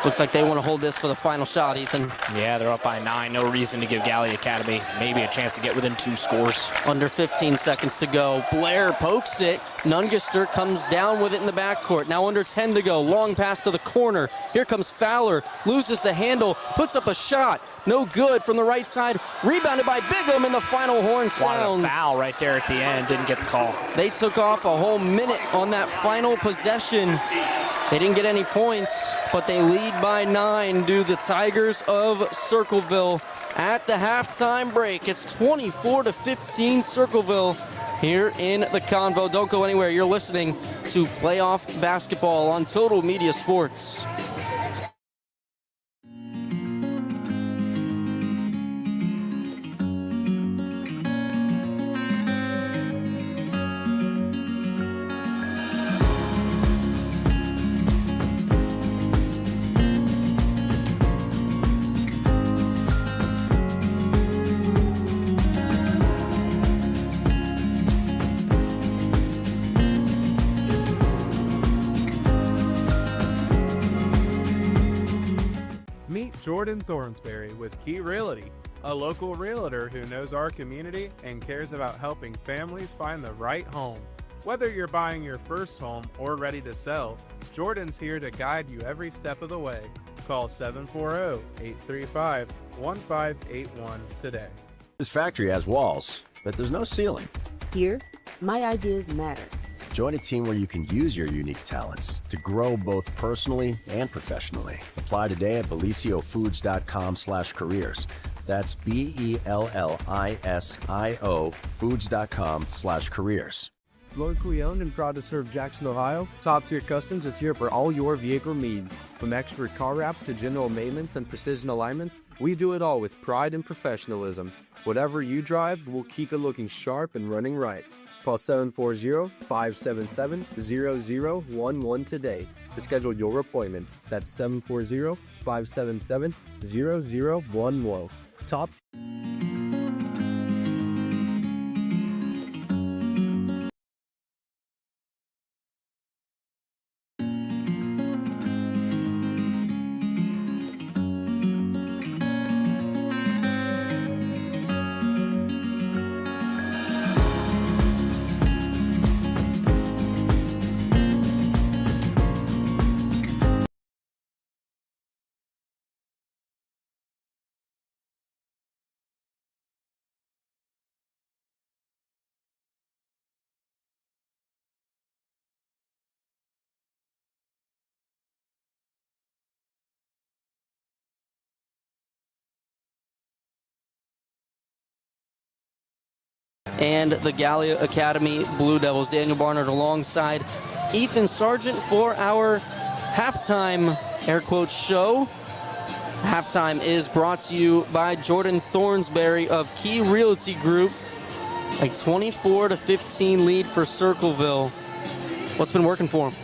Looks like they want to hold this for the final shot, Ethan. Yeah, they're up by 9. No reason to give Gallia Academy maybe a chance to get within 2 scores. Under 15 seconds to go. Blair pokes it. Nungaster comes down with it in the backcourt. Now under 10 to go. Long pass to the corner. Here comes Fowler. Loses the handle. Puts up a shot. No good from the right side. Rebounded by Pregame, and the final horn sounds. Wanted a foul right there at the end. Didn't get the call. They took off a whole minute on that final possession. They didn't get any points, but they lead by 9 due to the Tigers of Circleville at the halftime break. It's 24-15 Circleville here in the Convo. Don't go anywhere. You're listening to Playoff Basketball on Total Media Sports. Meet Jordan Thornsberry with Key Realty, a local realtor who knows our community and cares about helping families find the right home. Whether you're buying your first home or ready to sell, Jordan's here to guide you every step of the way. Call 740-835-1581 today. This factory has walls, but there's no ceiling. Here, my ideas matter. Join a team where you can use your unique talents to grow both personally and professionally. Apply today at belisiofoods.com/careers. That's BELLISIO foods.com/careers. Locally owned and proud to serve Jackson, Ohio, Top Tier Customs is here for all your vehicle needs. From expert car wrap to general maintenance and precision alignments, we do it all with pride and professionalism. Whatever you drive, we'll keep it looking sharp and running right. Call 740-577-0011 today to schedule your appointment. That's 740-577-0011. Top and the Gallia Academy Blue Devils. Daniel Barnard alongside Ethan Sargent for our halftime air quotes show. Halftime is brought to you by Jordan Thornsberry of Key Realty Group. A 24-15 lead for Circleville. What's been working for them?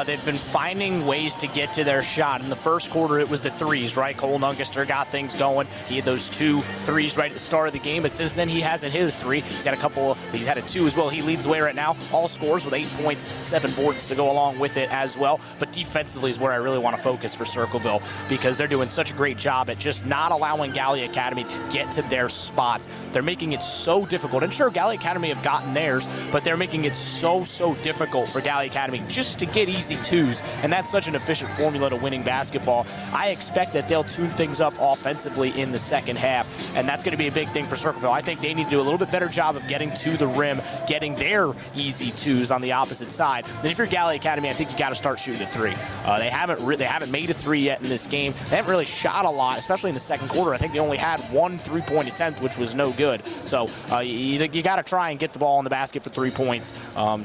They've been finding ways to get to their shot. In the first quarter, it was the threes, right? Cole Nungaster got things going. He had those 2 threes right at the start of the game, but since then he hasn't hit a 3. He's had a 2 as well. He leads the way right now. All scores with 8 points, 7 boards to go along with it as well. But defensively is where I really want to focus for Circleville, because they're doing such a great job at just not allowing Gallia Academy to get to their spots. They're making it so difficult. And sure, Gallia Academy have gotten theirs, but they're making it so difficult for Gallia Academy just to get easy 2s, and that's such an efficient formula to winning basketball. I expect that they'll tune things up offensively in the second half, and that's going to be a big thing for Circleville. I think they need to do a little bit better job of getting to the rim, getting their easy 2s on the opposite side. Then if you're Gallia Academy, I think you got to start shooting a 3. They haven't made a 3 yet in this game. They haven't really shot a lot, especially in the second quarter. I think they only had 1 3-point attempt, which was no good. So you got to try and get the ball in the basket for 3 points.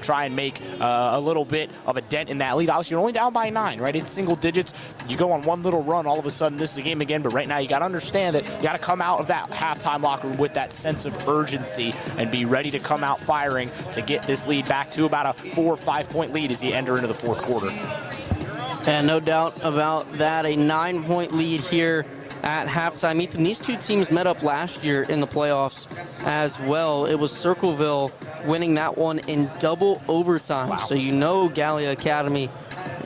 Try and make a little bit of a dent in that lead. Obviously, you're only down by 9, right? It's single digits. You go on one little run, all of a sudden this is a game again. But right now, you got to understand that you got to come out of that halftime locker room with that sense of urgency and be ready to come out firing to get this lead back to about a 4 or 5 point lead as you enter into the fourth quarter. And no doubt about that, a 9-point lead here at halftime. Ethan, these two teams met up last year in the playoffs as well. It was Circleville winning that one in double overtime. Wow. So you know Gallia Academy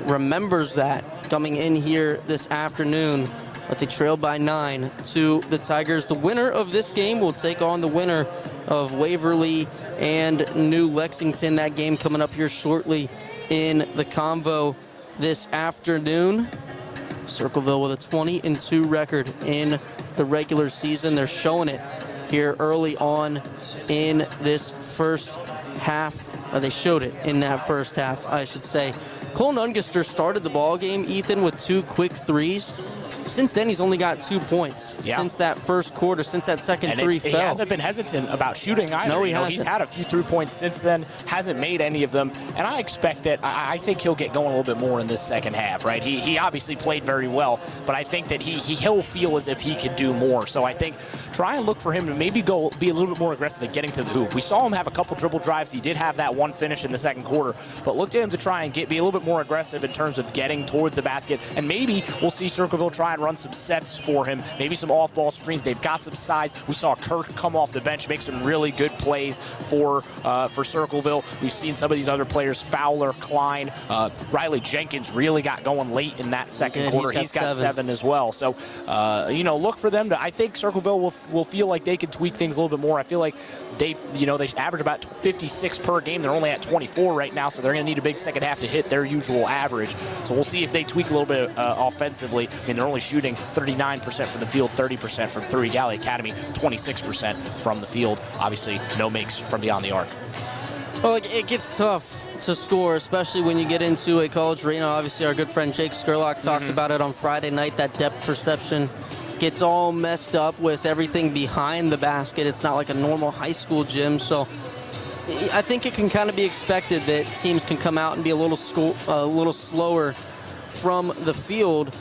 remembers that coming in here this afternoon. But they trailed by 9 to the Tigers. The winner of this game will take on the winner of Waverly and New Lexington. That game coming up here shortly in the Convo this afternoon. Circleville with a 20-2 record in the regular season. They're showing it here early on in this first half. They showed it in that first half, I should say. Cole Nungaster started the ball game, Ethan, with 2 quick 3s. Since then, he's only got 2 points. Yeah. Since that first quarter, since that second 3 fell. He hasn't been hesitant about shooting either. No, he hasn't. He's had a few 3-points since then, hasn't made any of them. And I expect that, I think he'll get going a little bit more in this second half, right? He obviously played very well, but I think that he'll feel as if he can do more. So I think try and look for him to maybe be a little bit more aggressive at getting to the hoop. We saw him have a couple dribble drives. He did have that one finish in the second quarter, but look to him to try and be a little bit more aggressive in terms of getting towards the basket. And maybe we'll see Circleville try and run some sets for him, maybe some off-ball screens. They've got some size. We saw Kirk come off the bench, make some really good plays for Circleville. We've seen some of these other players, Fowler, Klein, Riley Jenkins really got going late in that second quarter. He's got 7 as well. So, look for them to, I think Circleville will feel like they can tweak things a little bit more. I feel like they average about 56 per game. They're only at 24 right now, so they're going to need a big second half to hit their usual average. So we'll see if they tweak a little bit offensively. I mean, they're only shooting 39% from the field, 30% from 3. Gallia Academy, 26% from the field. Obviously, no makes from beyond the arc. Well, it gets tough to score, especially when you get into a college arena. Obviously, our good friend Jake Skurlock talked about it on Friday night. That depth perception gets all messed up with everything behind the basket. It's not like a normal high school gym. So I think it can kind of be expected that teams can come out and be a little slower from the field.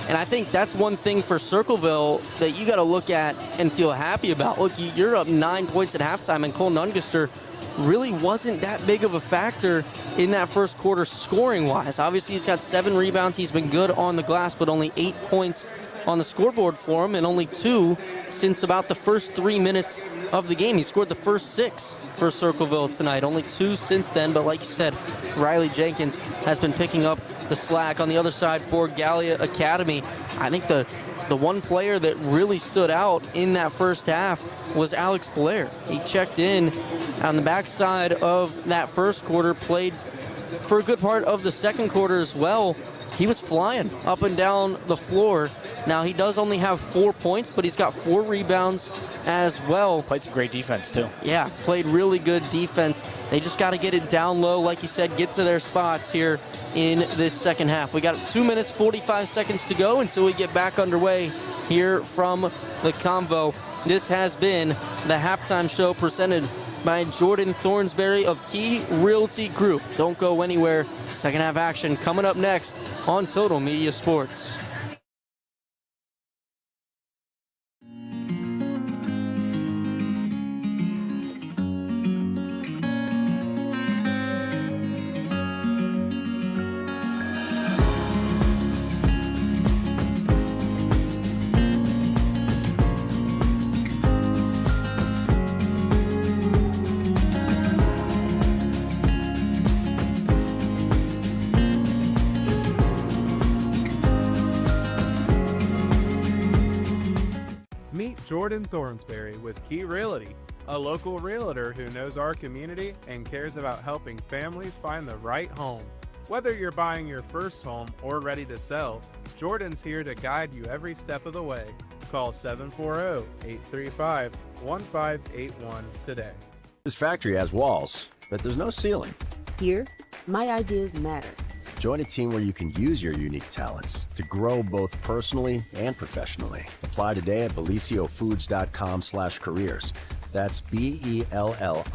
And I think that's one thing for Circleville that you got to look at and feel happy about. Look, you're up 9 points at halftime, and Cole Nungaster really wasn't that big of a factor in that first quarter scoring-wise. Obviously, he's got 7 rebounds. He's been good on the glass, but only 8 points on the scoreboard for him, and only 2 since about the first 3 minutes of the game. He scored the first 6 for Circleville tonight. Only 2 since then, but like you said, Riley Jenkins has been picking up the slack. On the other side for Gallia Academy, I think the one player that really stood out in that first half was Alex Blair. He checked in on the backside of that first quarter, played for a good part of the second quarter as well. He was flying up and down the floor. Now, he does only have 4 points, but he's got 4 rebounds as well. Played some great defense, too. Yeah, played really good defense. They just got to get it down low, like you said, get to their spots here in this second half. We got 2 minutes, 45 seconds to go until we get back underway here from the Convo. This has been the halftime show presented by Jordan Thornsberry of Key Realty Group. Don't go anywhere. Second half action coming up next on Total Media Sports. Jordan Thornsberry with Key Realty, a local realtor who knows our community and cares about helping families find the right home. Whether you're buying your first home or ready to sell, Jordan's here to guide you every step of the way. Call 740-835-1581 today. This factory has walls, but there's no ceiling. Here, my ideas matter. Join a team where you can use your unique talents to grow both personally and professionally. Apply today at beliciofoods.com/careers. That's BELLISIO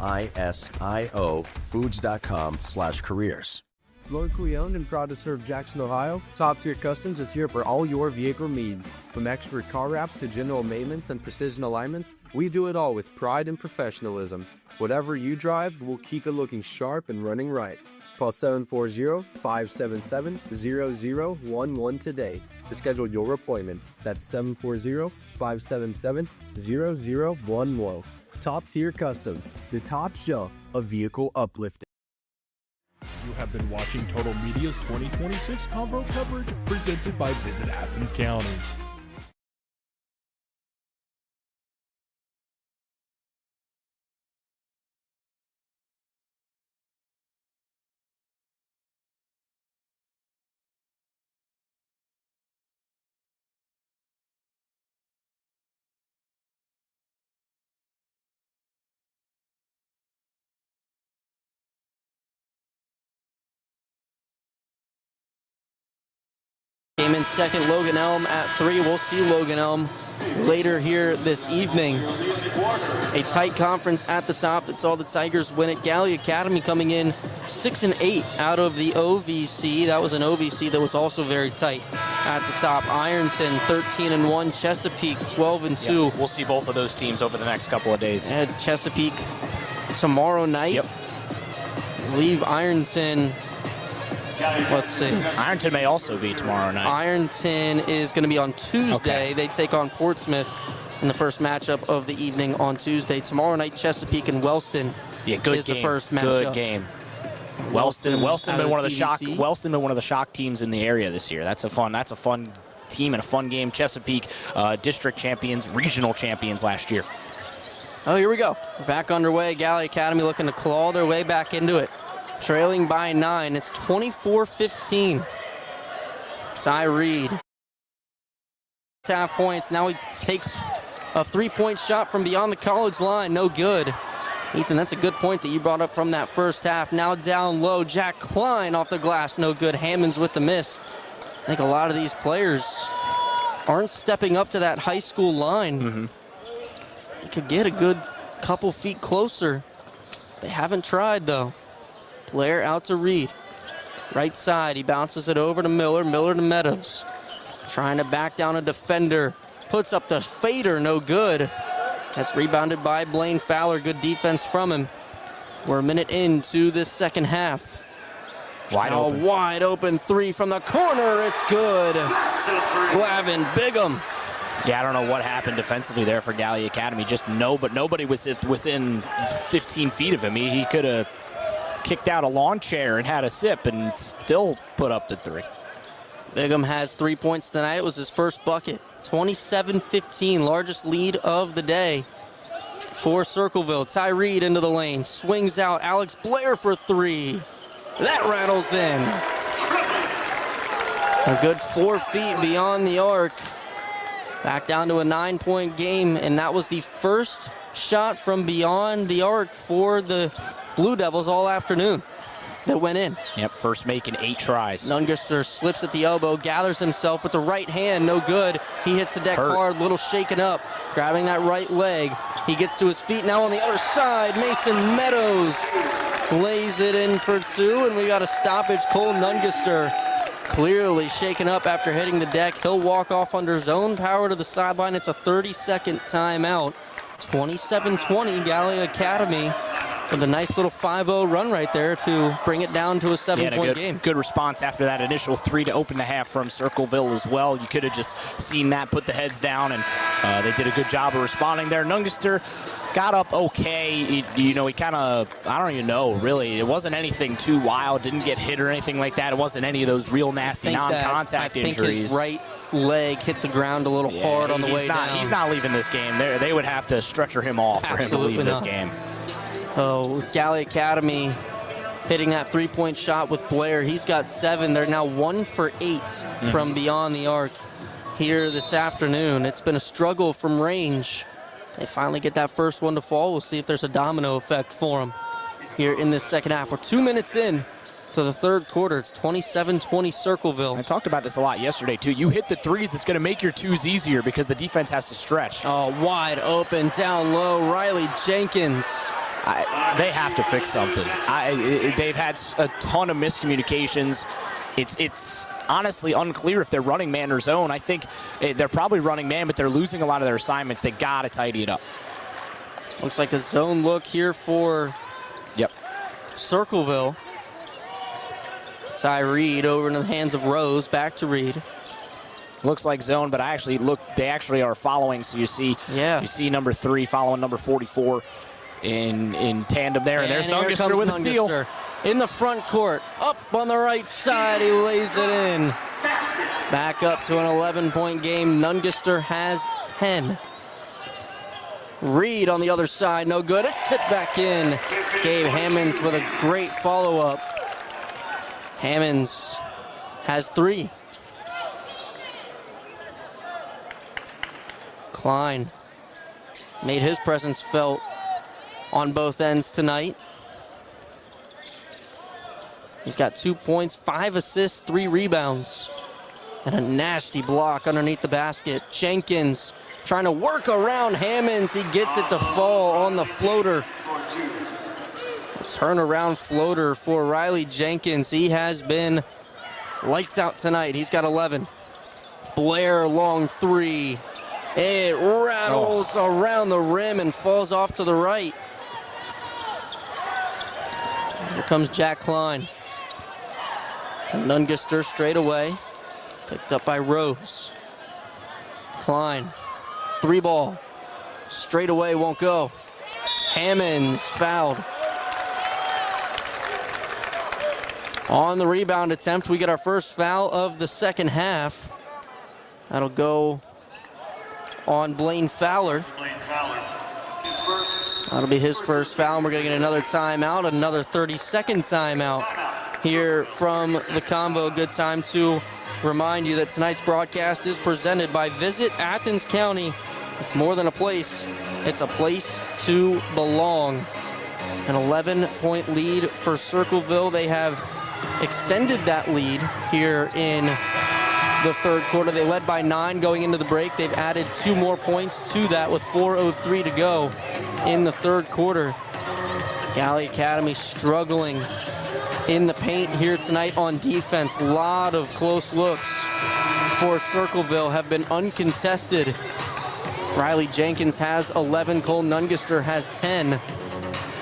foods.com/careers. Locally owned and proud to serve Jackson, Ohio, Top Tier Customs is here for all your vehicle needs. From expert car wrap to general maintenance and precision alignments, we do it all with pride and professionalism. Whatever you drive, we'll keep it looking sharp and running right. Call 740-577-0011 today to schedule your appointment. That's 740-577-0011. Top Tier Customs, the top shelf of vehicle uplifting. You have been watching Total Media's 2026 Convo coverage presented by Visit Athens County. Game in second, Logan Elm at 3. We'll see Logan Elm later here this evening. A tight conference at the top that saw the Tigers win it. Gallia Academy coming in 6-8 out of the OVC. That was an OVC that was also very tight at the top. Ironton 13-1, Chesapeake 12-2. Yeah, we'll see both of those teams over the next couple of days. And Chesapeake tomorrow night. Yep. I believe Ironton. Let's see. Ironton may also be tomorrow night. Ironton is going to be on Tuesday. Okay. They take on Portsmouth in the first matchup of the evening on Tuesday. Tomorrow night, Chesapeake and Wellston Yeah, good is game. the first matchup. Good game. Wellston been one of the shock. TVC. Wellston been one of the shock teams in the area this year. That's a fun team and a fun game. Chesapeake, district champions, regional champions last year. Oh, here we go. We're back underway. Gallia Academy looking to claw their way back into it. Trailing by 9. It's 24-15. Ty Reed. Half points. Now he takes a three-point shot from beyond the college line. No good. Ethan, that's a good point that you brought up from that first half. Now down low. Jack Klein off the glass. No good. Hammonds with the miss. I think a lot of these players aren't stepping up to that high school line. Mm-hmm. They could get a good couple feet closer. They haven't tried, though. Blair out to Reed. Right side, he bounces it over to Miller. Miller to Meadows. Trying to back down a defender. Puts up the fader, no good. That's rebounded by Blaine Fowler. Good defense from him. We're a minute into this second half. Wide open three from the corner. It's good. Glavin Bigham. Yeah, I don't know what happened defensively there for Gallia Academy. But nobody was within 15 feet of him. He could have kicked out a lawn chair and had a sip and still put up the three. Bigham has 3 points tonight. It was his first bucket. 27-15, largest lead of the day for Circleville. Ty Reed into the lane, swings out. Alex Blair for three. That rattles in. A good 4 feet beyond the arc. Back down to a 9-point game, and that was the first shot from beyond the arc for the Blue Devils all afternoon that went in. Yep, first making 8 tries. Nungaster slips at the elbow, gathers himself with the right hand, no good. He hits the deck hard, little shaken up, grabbing that right leg. He gets to his feet now on the other side. Mason Meadows lays it in for 2, and we got a stoppage. Cole Nungaster clearly shaken up after hitting the deck. He'll walk off under his own power to the sideline. It's a 30-second timeout. 27-20, Gallia Academy with a nice little 5-0 run right there to bring it down to a 7-point game. Good response after that initial 3 to open the half from Circleville as well. You could have just seen that, put the heads down, and they did a good job of responding there. Nungaster got up okay. He kind of, I don't even know, really. It wasn't anything too wild. Didn't get hit or anything like that. It wasn't any of those real nasty non-contact injuries. I think his right leg hit the ground a little hard on the way down. He's not leaving this game. They would have to stretcher him off for him to leave this game. Oh, Gallia Academy hitting that three-point shot with Blair. He's got 7. They're now 1 for 8 from beyond the arc here this afternoon. It's been a struggle from range. They finally get that first one to fall. We'll see if there's a domino effect for them here in this second half. We're 2 minutes in to the third quarter. It's 27-20 Circleville. I talked about this a lot yesterday, too. You hit the threes, it's going to make your twos easier because the defense has to stretch. Oh, wide open, down low, Riley Jenkins. They have to fix something. They've had a ton of miscommunications. It's honestly unclear if they're running man or zone. I think they're probably running man, but they're losing a lot of their assignments. They got to tidy it up. Looks like a zone look here for Circleville. Ty Reed over in the hands of Rose, back to Reed. Looks like zone, but they actually are following, so you see number 3 following number 44 in tandem there, and there's Nungister with a steal. In the front court, up on the right side, he lays it in. Back up to an 11-point game. Nungister has 10. Reed on the other side, no good. It's tipped back in. Gabe Hammonds with a great follow-up. Hammonds has 3. Klein made his presence felt on both ends tonight. He's got 2 points, 5 assists, 3 rebounds, and a nasty block underneath the basket. Jenkins trying to work around Hammonds. He gets it to fall on the floater. A turnaround floater for Riley Jenkins. He has been lights out tonight. He's got 11. Blair, long 3. It rattles around the rim and falls off to the right. Here comes Jack Klein. To Nungister straight away. Picked up by Rose. Klein, 3 ball. Straight away, won't go. Hammonds fouled. On the rebound attempt, we get our first foul of the second half. That'll go on Blaine Fowler. That'll be his first foul, and we're going to get another timeout, another 30-second timeout here from the Convo. Good time to remind you that tonight's broadcast is presented by Visit Athens County. It's more than a place, it's a place to belong. An 11-point lead for Circleville. They have extended that lead here in the third quarter. They led by 9 going into the break. They've added 2 more points to that with 4:03 to go in the third quarter. Gallia Academy struggling in the paint here tonight on defense. A lot of close looks for Circleville have been uncontested. Riley Jenkins has 11. Cole Nungister has 10.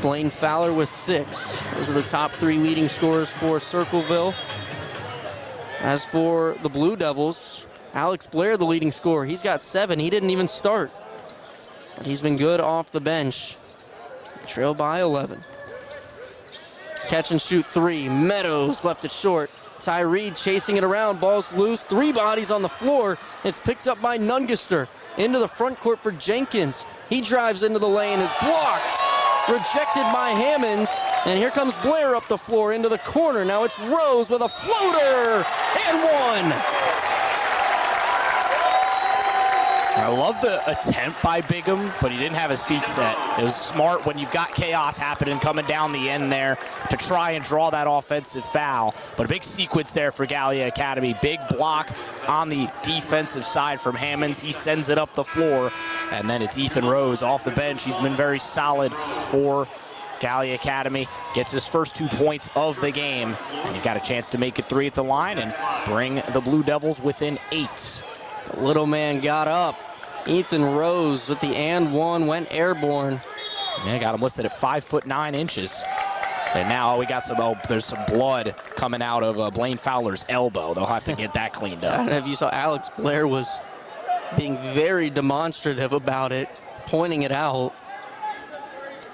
Blaine Fowler with 6. Those are the top 3 leading scorers for Circleville. As for the Blue Devils, Alex Blair, the leading scorer. He's got 7. He didn't even start, but he's been good off the bench. Trail by 11. Catch and shoot 3. Meadows left it short. Ty Reed chasing it around. Ball's loose. 3 bodies on the floor. It's picked up by Nungister. Into the front court for Jenkins. He drives into the lane. Is blocked. Rejected by Hammonds. And here comes Blair up the floor into the corner. Now it's Rose with a floater. And 1. I love the attempt by Bigham, but he didn't have his feet set. It was smart when you've got chaos happening coming down the end there to try and draw that offensive foul. But a big sequence there for Gallia Academy. Big block on the defensive side from Hammonds. He sends it up the floor, and then it's Ethan Rose off the bench. He's been very solid for Gallia Academy. Gets his first 2 points of the game. And he's got a chance to make it 3 at the line and bring the Blue Devils within 8. The little man got up. Ethan Rose with the and 1 went airborne. Yeah, got him listed at 5'9". And now we got there's some blood coming out of Blaine Fowler's elbow. They'll have to get that cleaned up. I don't know if you saw, Alex Blair was being very demonstrative about it, pointing it out.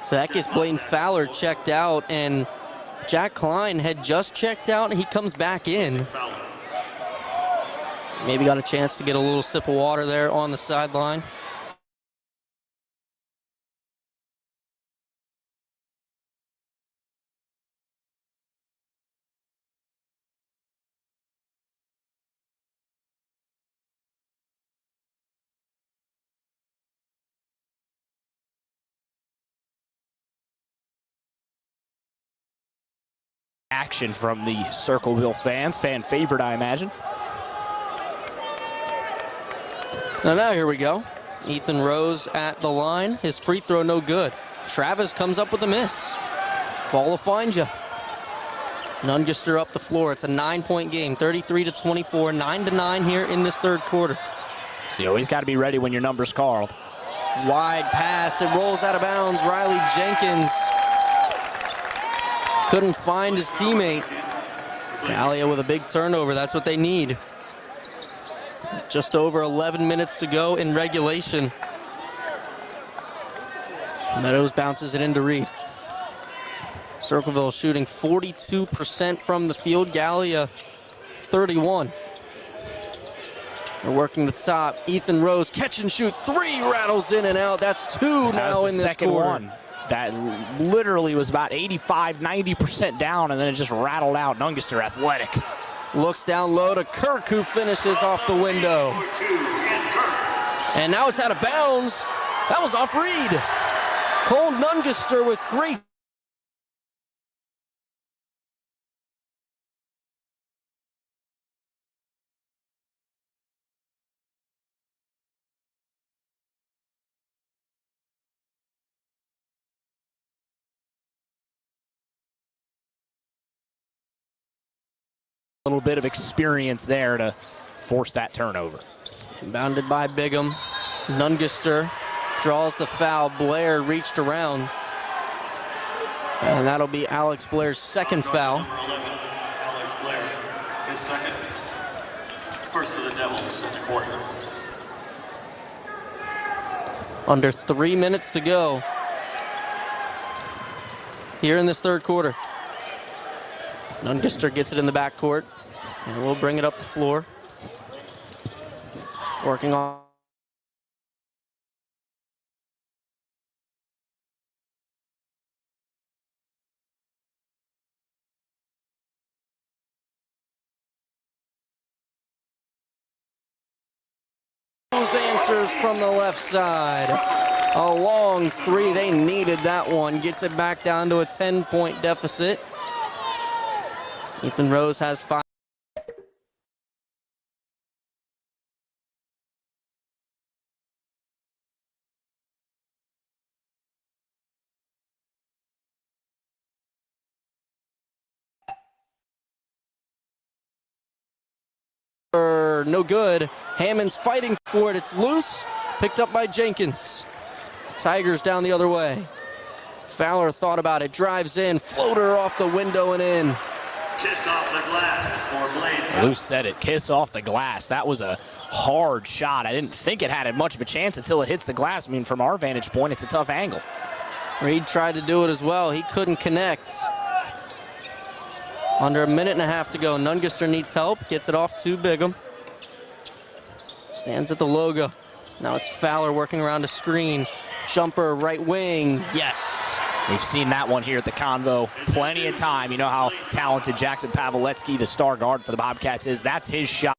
So that gets Blaine Fowler checked out, and Jack Klein had just checked out, and he comes back in. Maybe got a chance to get a little sip of water there on the sideline. Action from the Circleville fans. Fan favorite, I imagine. Now here we go. Ethan Rose at the line. His free throw no good. Travis comes up with a miss. Ball will find you. Nungaster up the floor. It's a 9-point game, 33-24, 9-9 here in this third quarter. So you always got to be ready when your number's called. Wide pass. It rolls out of bounds. Riley Jenkins couldn't find his teammate. Gallia with a big turnover. That's what they need. Just over 11 minutes to go in regulation. Meadows bounces it into Reed. Circleville shooting 42% from the field. Gallia 31. They're working the top. Ethan Rose, catch and shoot. 3 rattles in and out. That's 2 now in this quarter. One. That literally was about 85, 90% down, and then it just rattled out. Nungaster athletic. Looks down low to Kirk, who finishes off the window. And now it's out of bounds. That was off Reed. Cole Nungaster with great. A little bit of experience there to force that turnover. Bounded by Bigham. Nungaster draws the foul. Blair reached around. And that'll be Alex Blair's second foul. Number 11, Alex Blair, his second. First of the Devils in the quarter. Under 3 minutes to go here in this third quarter. Nungaster gets it in the backcourt, and we'll bring it up the floor. Working on. Those answers from the left side. A long 3, they needed that one. Gets it back down to a 10-point deficit. Ethan Rose has 5. No good. Hammond's fighting for it. It's loose. Picked up by Jenkins. Tigers down the other way. Fowler thought about it. Drives in. Floater off the window and in. Kiss off the glass for Blade. Luce said it, kiss off the glass. That was a hard shot. I didn't think it had much of a chance until it hits the glass. I mean, from our vantage point, it's a tough angle. Reed tried to do it as well. He couldn't connect. Under a minute and a half to go. Nungaster needs help. Gets it off to Bigham. Stands at the logo. Now it's Fowler working around a screen. Jumper, right wing. Yes. We've seen that one here at the Convo plenty of time. You know how talented Jackson Pavletsky, the star guard for the Bobcats, is. That's his shot.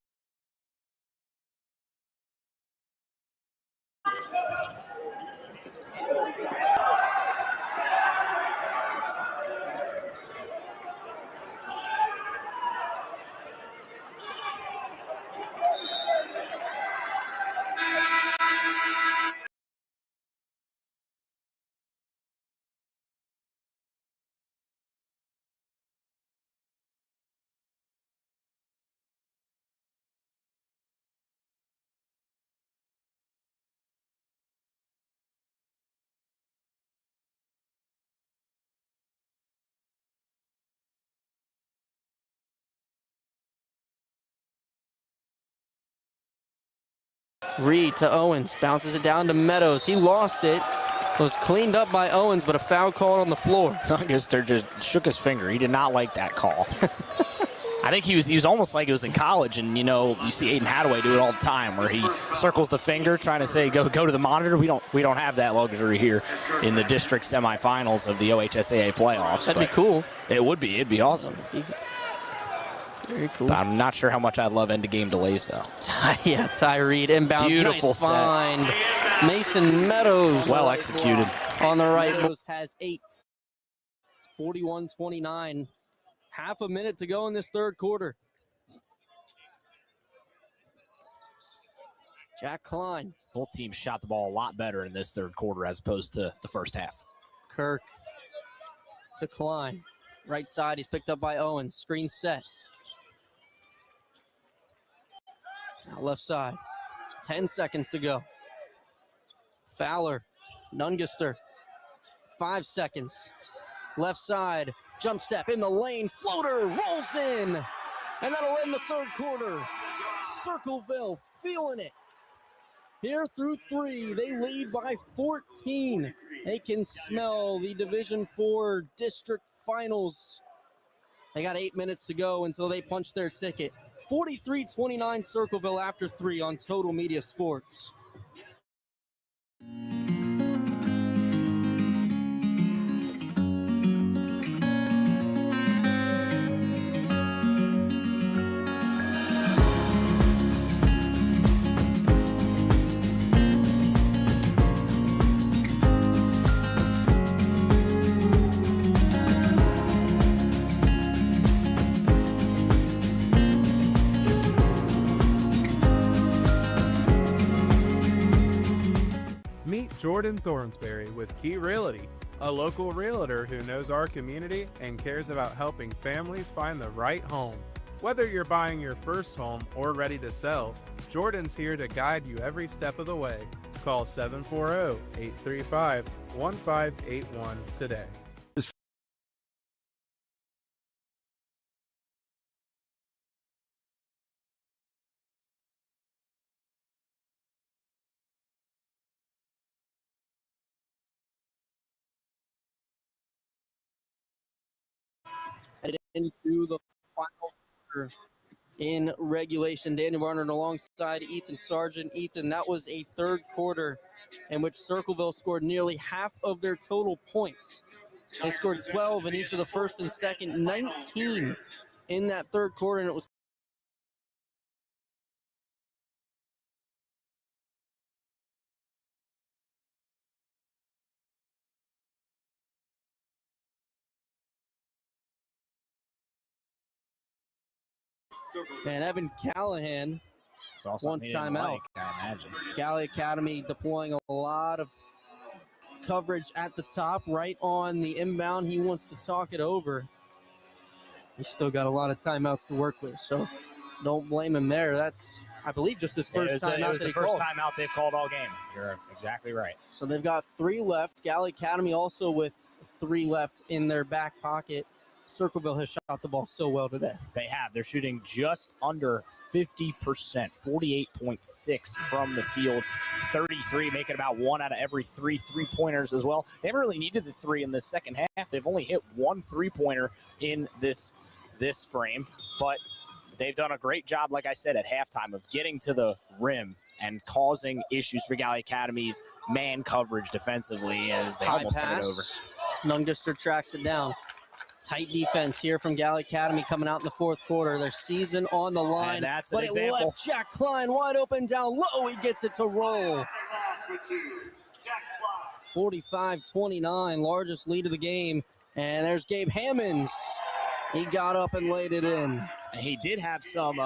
Reed to Owens, bounces it down to Meadows. He lost it. Was cleaned up by Owens, but a foul called on the floor. Nungaster just shook his finger. He did not like that call. I think he was almost like it was in college, and you see Aiden Hadaway do it all the time, where he circles the finger trying to say go to the monitor. We don't have that luxury here in the district semifinals of the OHSAA playoffs. That'd be cool. It would be. It'd be awesome. Very cool. But I'm not sure how much I'd love end of game delays though. Yeah, Ty Reed inbounds. Beautiful nice set. find. Mason Meadows. Well executed. On the right. Meadows has 8. It's 41-29. Half a minute to go in this third quarter. Jack Klein. Both teams shot the ball a lot better in this third quarter as opposed to the first half. Kirk to Klein. Right side, he's picked up by Owens. Screen set. Now left side. 10 seconds to go. Fowler. Nungaster. 5 seconds. Left side. Jump step in the lane. Floater rolls in. And that'll end the third quarter. Circleville feeling it. Here through 3, they lead by 14. They can smell the Division IV district finals. They got 8 minutes to go until they punch their ticket. 43-29 Circleville after 3 on Total Media Sports. Meet Jordan Thornsberry with Key Realty, a local realtor who knows our community and cares about helping families find the right home. Whether you're buying your first home or ready to sell, Jordan's here to guide you every step of the way. Call 740-835-1581 today. Into the final quarter in regulation. Daniel Barnard alongside Ethan Sargent. Ethan, that was a third quarter in which Circleville scored nearly half of their total points. They scored 12 in each of the first and second, 19 in that third quarter, and it was and Evan Callahan wants timeout. I imagine. Gallia Academy deploying a lot of coverage at the top, right on the inbound. He wants to talk it over. He's still got a lot of timeouts to work with, so don't blame him there. That's, I believe, just his first timeout. It was the first timeout they've called all game. You're exactly right. So they've got 3 left. Gallia Academy also with 3 left in their back pocket. Circleville has shot the ball so well today. They have. They're shooting just under 50%, 48.6 from the field, 33, making about 1 out of every 3 3-pointers as well. They haven't really needed the 3 in this second half. They've only hit 1 3-pointer in this frame, but they've done a great job, like I said, at halftime of getting to the rim and causing issues for Gallia Academy's man coverage defensively as they almost turn it over. Nungaster tracks it down. Tight defense here from Gallia Academy coming out in the fourth quarter. Their season on the line. And that's but an example. It left Jack Klein wide open down low. He gets it to roll. 45-29, largest lead of the game. And there's Gabe Hammonds. He got up and laid it in. And he did have some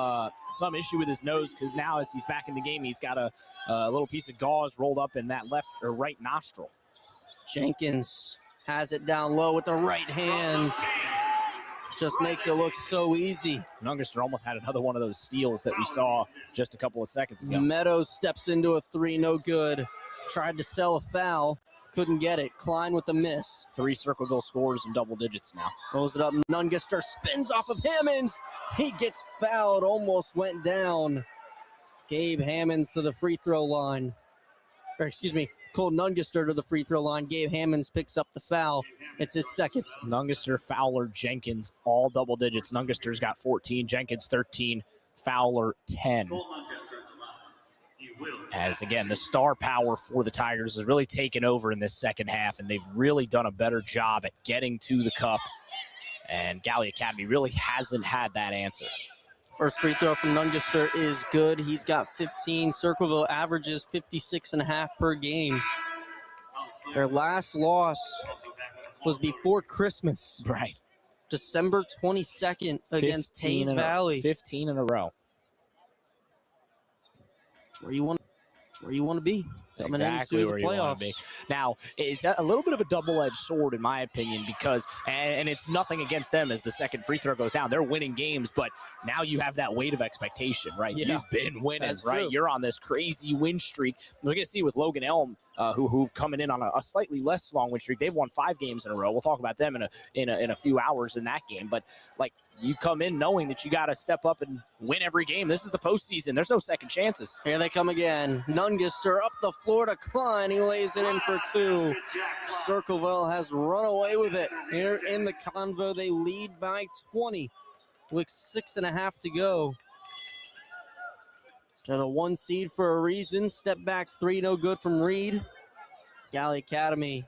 issue with his nose because now as he's back in the game, he's got a little piece of gauze rolled up in that left or right nostril. Jenkins has it down low with the right hand. Just makes it look so easy. Nungaster almost had another one of those steals that we saw just a couple of seconds ago. Meadows steps into a 3, no good. Tried to sell a foul, couldn't get it. Klein with the miss. 3 Circleville scores in double digits now. Throws it up. Nungaster spins off of Hammonds. He gets fouled, almost went down. Gabe Hammonds to the free throw line. Or excuse me, Cole Nungaster to the free throw line. Gabe Hammonds picks up the foul. It's his second. Nungaster, Fowler, Jenkins, all double digits. Nungaster's got 14, Jenkins 13, Fowler 10. As, again, the star power for the Tigers has really taken over in this second half, and they've really done a better job at getting to the cup. And Gallia Academy really hasn't had that answer. First free throw from Nungaster is good. He's got 15. Circleville averages 56.5 per game. Their last loss was before Christmas. Right. December 22nd against Taze Valley. 15 in a row. It's where you want to be. Exactly where you want to be. Now, it's a little bit of a double-edged sword, in my opinion, because, and it's nothing against them as the second free throw goes down. They're winning games, but now you have that weight of expectation, right? Yeah. You've been winning, That's right? true. You're on this crazy win streak. We're going to see with Logan Elm, who've coming in on a slightly less long win streak. They've won 5 games in a row. We'll talk about them in a few hours in that game. But, like, you come in knowing that you got to step up and win every game. This is the postseason. There's no second chances. Here they come again. Nungaster up the floor to Klein. He lays it in for 2. Circleville has run away with it. Here in the Convo, they lead by 20 with 6.5 to go. And a 1 seed for a reason. Step back 3, no good from Reed. Gallia Academy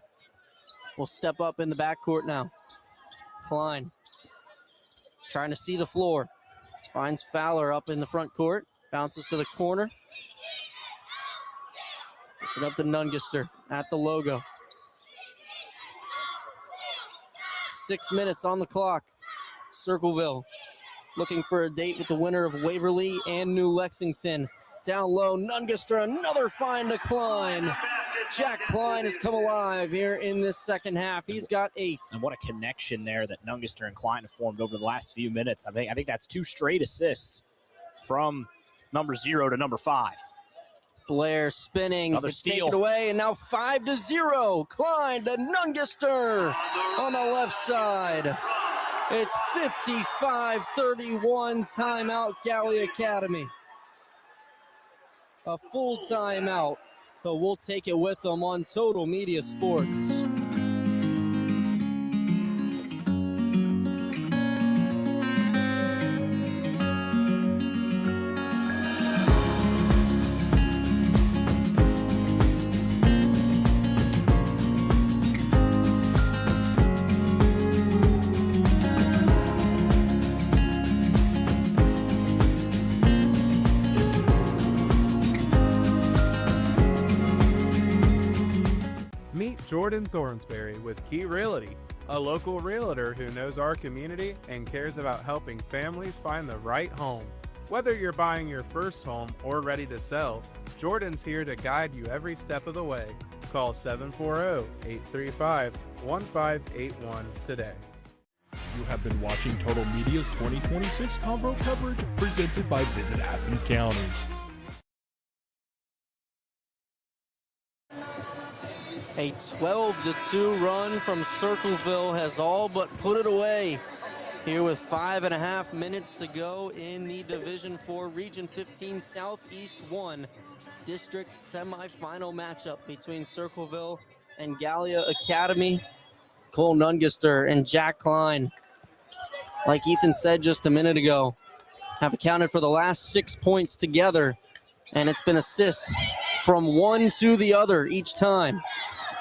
will step up in the backcourt now. Klein trying to see the floor. Finds Fowler up in the front court. Bounces to the corner. Gets it up to Nungaster at the logo. 6 minutes on the clock. Circleville looking for a date with the winner of Waverly and New Lexington. Down low, Nungaster, another find to Klein. Jack Klein has come alive here in this second half. He's got 8. And what a connection there that Nungaster and Klein have formed over the last few minutes. I think that's 2 straight assists from number 0 to number 5. Blair spinning, Another it's steal. taken away, and now 5-0. Klein to Nungaster on the left side. It's 55-31, timeout Gallia Academy. A full timeout, but we'll take it with them on Total Media Sports. Meet Jordan Thornsberry with Key Realty, a local realtor who knows our community and cares about helping families find the right home. Whether you're buying your first home or ready to sell, Jordan's here to guide you every step of the way. Call 740-835-1581 today. You have been watching Total Media's 2026 Convo coverage presented by Visit Athens County. A 12-2 run from Circleville has all but put it away. Here with 5.5 minutes to go in the Division IV Region 15 Southeast 1 District semifinal matchup between Circleville and Gallia Academy. Cole Nungaster and Jack Klein, like Ethan said just a minute ago, have accounted for the last 6 points together, and it's been assists from one to the other each time.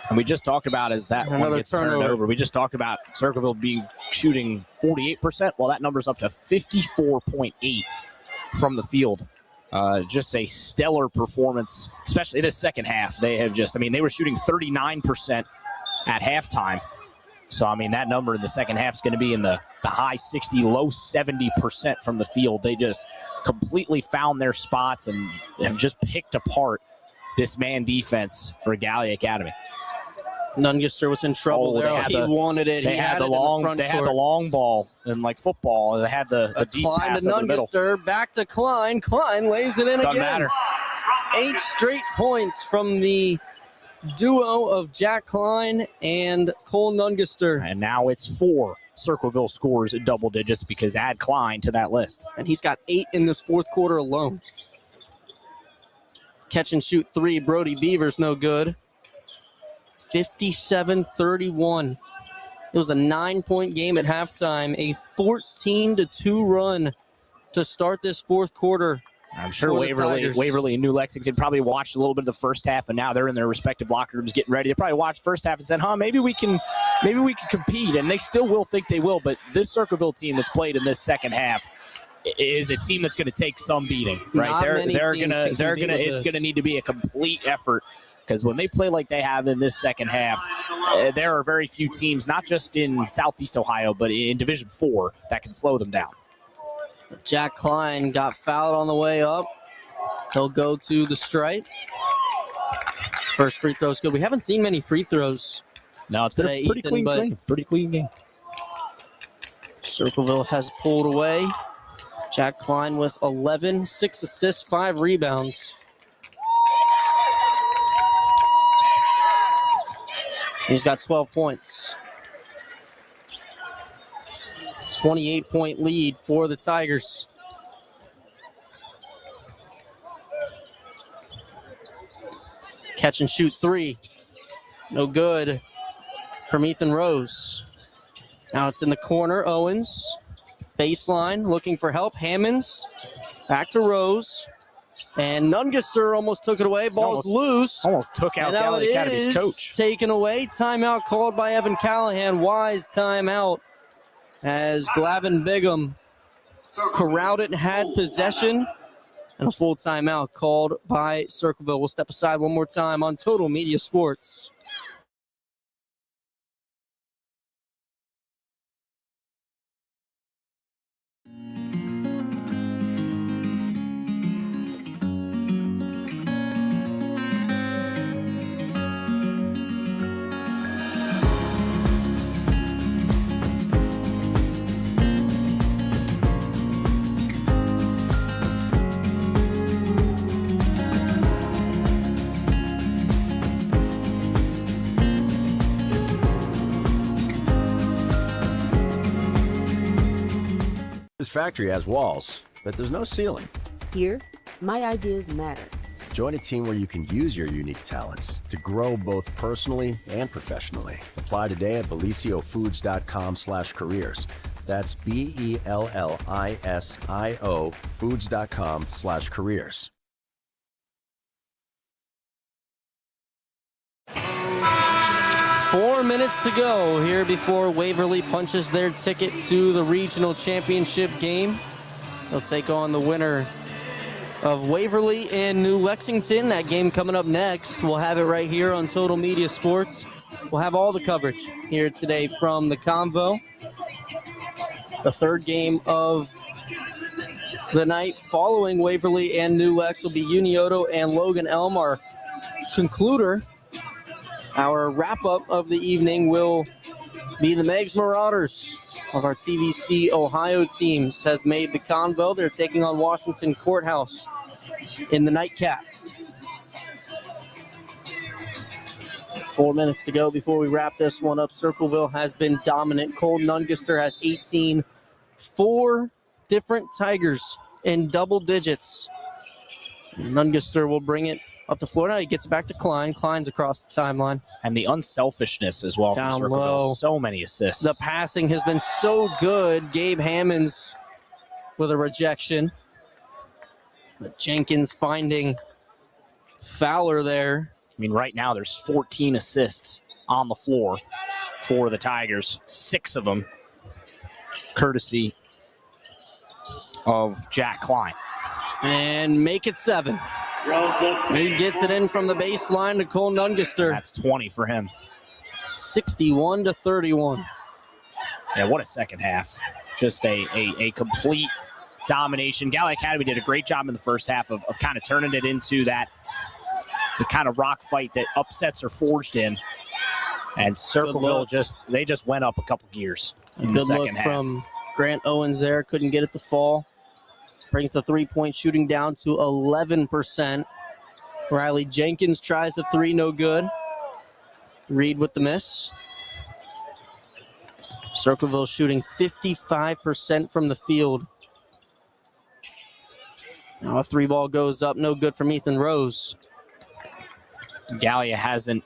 And we just talked about as that one gets turned over. We just talked about Circleville shooting 48%. Well, that number's up to 54.8 from the field. Just a stellar performance, especially this second half. They have they were shooting 39% at halftime. So, that number in the second half is going to be in the high 60, low 70% from the field. They just completely found their spots and have just picked apart this man defense for Gallia Academy. Nungaster was in trouble there. He wanted it. They had the long ball and like football. They had the deep Klein pass to in the middle. Nungaster, back to Klein. Klein lays it in Doesn't again. matter. 8 straight points from the duo of Jack Klein and Cole Nungaster. And now it's 4 Circleville scores in double digits because add Klein to that list. And he's got 8 in this fourth quarter alone. Catch and shoot 3, Brody Beavers no good. 57-31. It was a 9-point game at halftime, a 14-2 run to start this fourth quarter. I'm sure Waverly and New Lexington probably watched a little bit of the first half, and now they're in their respective locker rooms getting ready. They probably watched first half and said, maybe we can compete, and they still will think they will, but this Circleville team that's played in this second half is a team that's going to take some beating, right? It's going to need to be a complete effort, because when they play like they have in this second half, there are very few teams, not just in Southeast Ohio, but in Division IV, that can slow them down. Jack Klein got fouled on the way up. He'll go to the stripe. First free throw's good. We haven't seen many free throws. No, it's today, pretty clean game. Circleville has pulled away. Jack Klein with 11, 6 assists, 5 rebounds. He's got 12 points. 28-point lead for the Tigers. Catch and shoot 3. No good from Ethan Rose. Now it's in the corner. Owens. Baseline looking for help. Hammonds. Back to Rose. And Nungaster almost took it away. Ball's loose. Almost took out Gallia Academy's coach. Taken away. Timeout called by Evan Callahan. Wise timeout, as Glavin Bigham corralled it and had possession. And a full timeout called by Circleville. We'll step aside one more time on Total Media Sports. This factory has walls, but there's no ceiling. Here, my ideas matter. Join a team where you can use your unique talents to grow both personally and professionally. Apply today at beliciofoods.com/careers. That's BELLISIO foods.com/careers. 4 minutes to go here before Waverly punches their ticket to the regional championship game. They'll take on the winner of Waverly and New Lexington. That game coming up next. We'll have it right here on Total Media Sports. We'll have all the coverage here today from the Convo. The third game of the night following Waverly and New Lex will be Unioto and Logan Elm. Our concluder, our wrap-up of the evening, will be the Megs Marauders of our TVC Ohio teams has made the Convo. They're taking on Washington Courthouse in the nightcap. 4 minutes to go before we wrap this one up. Circleville has been dominant. Cole Nungaster has 18. 4 different Tigers in double digits. Nungaster will bring it up to Florida. He gets it back to Klein. Klein's across the timeline. And the unselfishness as well Down from Circleville. low. So many assists. The passing has been so good. Gabe Hammonds with a rejection. But Jenkins finding Fowler there. I mean, right now there's 14 assists on the floor for the Tigers. 6 of them courtesy of Jack Klein. And make it 7. He gets it in from the baseline to Cole Nungaster. That's 20 for him. 61-31. Yeah, what a second half. Just a complete domination. Gallia Academy did a great job in the first half of kind of turning it into the kind of rock fight that upsets are forged in. And Circleville just went up a couple gears in the second half. From Grant Owens there. Couldn't get it to fall. Brings the three-point shooting down to 11%. Riley Jenkins tries a 3, no good. Reed with the miss. Circleville shooting 55% from the field. Now a 3-ball goes up, no good from Ethan Rose. Gallia hasn't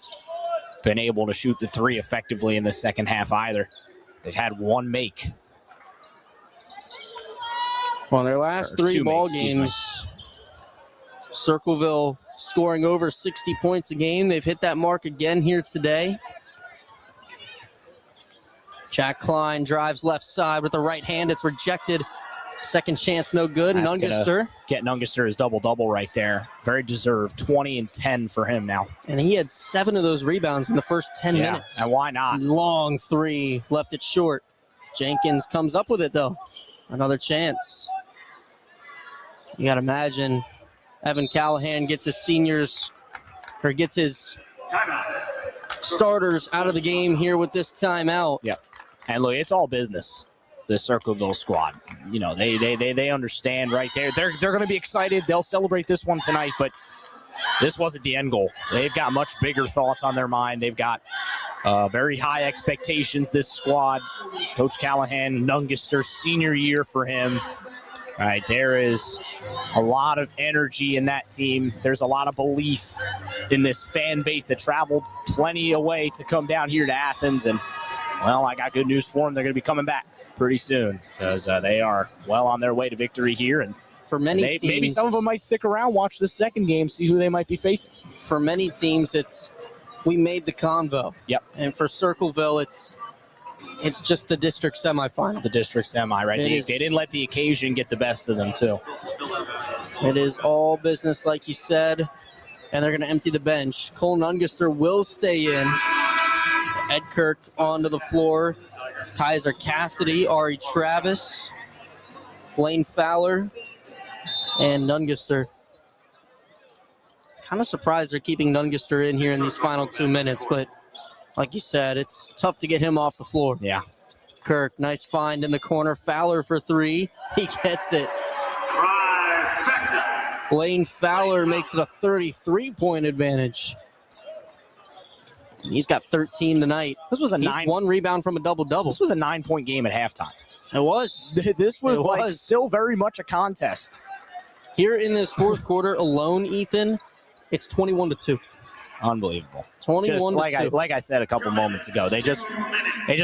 been able to shoot the three effectively in the second half either. They've had one make. Well, their last three ball games, Circleville scoring over 60 points a game. They've hit that mark again here today. Jack Klein drives left side with the right hand. It's rejected. Second chance, no good. Nungaster. Get Nungaster his double-double right there. Very deserved. 20 and 10 for him now. And he had 7 of those rebounds in the first 10 minutes. And why not? Long three, left it short. Jenkins comes up with it, though. Another chance. You got to imagine Evan Callahan gets his seniors, or gets his starters out of the game here with this timeout. Yep. And look, it's all business, this Circleville squad. You know, they understand right there. They're going to be excited. They'll celebrate this one tonight, but this wasn't the end goal. They've got much bigger thoughts on their mind. They've got very high expectations, this squad. Coach Callahan, Nungaster, senior year for him. All right, there is a lot of energy in that team. There's a lot of belief in this fan base that traveled plenty away to come down here to Athens. And, well, I got good news for them. They're going to be coming back pretty soon because they are well on their way to victory here. And for many teams, maybe some of them might stick around, watch the second game, see who they might be facing. For many teams, it's we made the Convo. Yep. And for Circleville, it's just the district semifinal. The district semi, right? They didn't let the occasion get the best of them, too. It is all business, like you said, and they're going to empty the bench. Cole Nungaster will stay in. Ed Kirk onto the floor. Kaiser Cassidy, Ari Travis, Blaine Fowler, and Nungaster. Kind of surprised they're keeping Nungaster in here in these final 2 minutes, but like you said, it's tough to get him off the floor. Yeah. Kirk, nice find in the corner. Fowler for three. He gets it. Blaine Fowler makes it a 33-point advantage. He's got 13 tonight. This was one rebound from a double-double. This was a 9-point game at halftime. It was. This was still very much a contest. Here in this fourth quarter alone, Ethan, it's 21-2. Unbelievable. 21-2. Like I said a couple moments ago, they just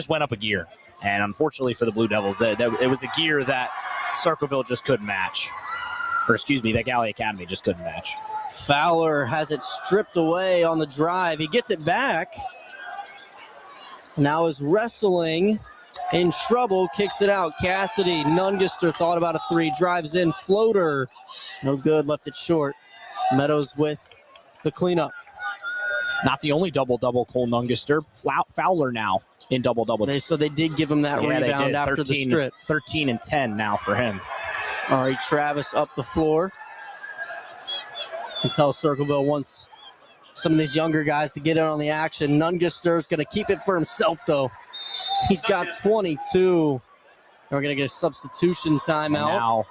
went up a gear. And unfortunately for the Blue Devils, it was a gear that Circleville just couldn't match. Or excuse me, that Gallia Academy just couldn't match. Fowler has it stripped away on the drive. He gets it back. Now is wrestling in trouble, kicks it out. Cassidy, Nungaster thought about a three, drives in, floater. No good, left it short. Meadows with the cleanup. Not the only double-double, Cole Nungaster. Fowler now in double-double. So they did give him that rebound after the strip. 13 and 10 now for him. Ari Travis up the floor. Until Circleville wants some of these younger guys to get in on the action. Nungaster's going to keep it for himself, though. He's got 22. We're going to get a substitution timeout. Now,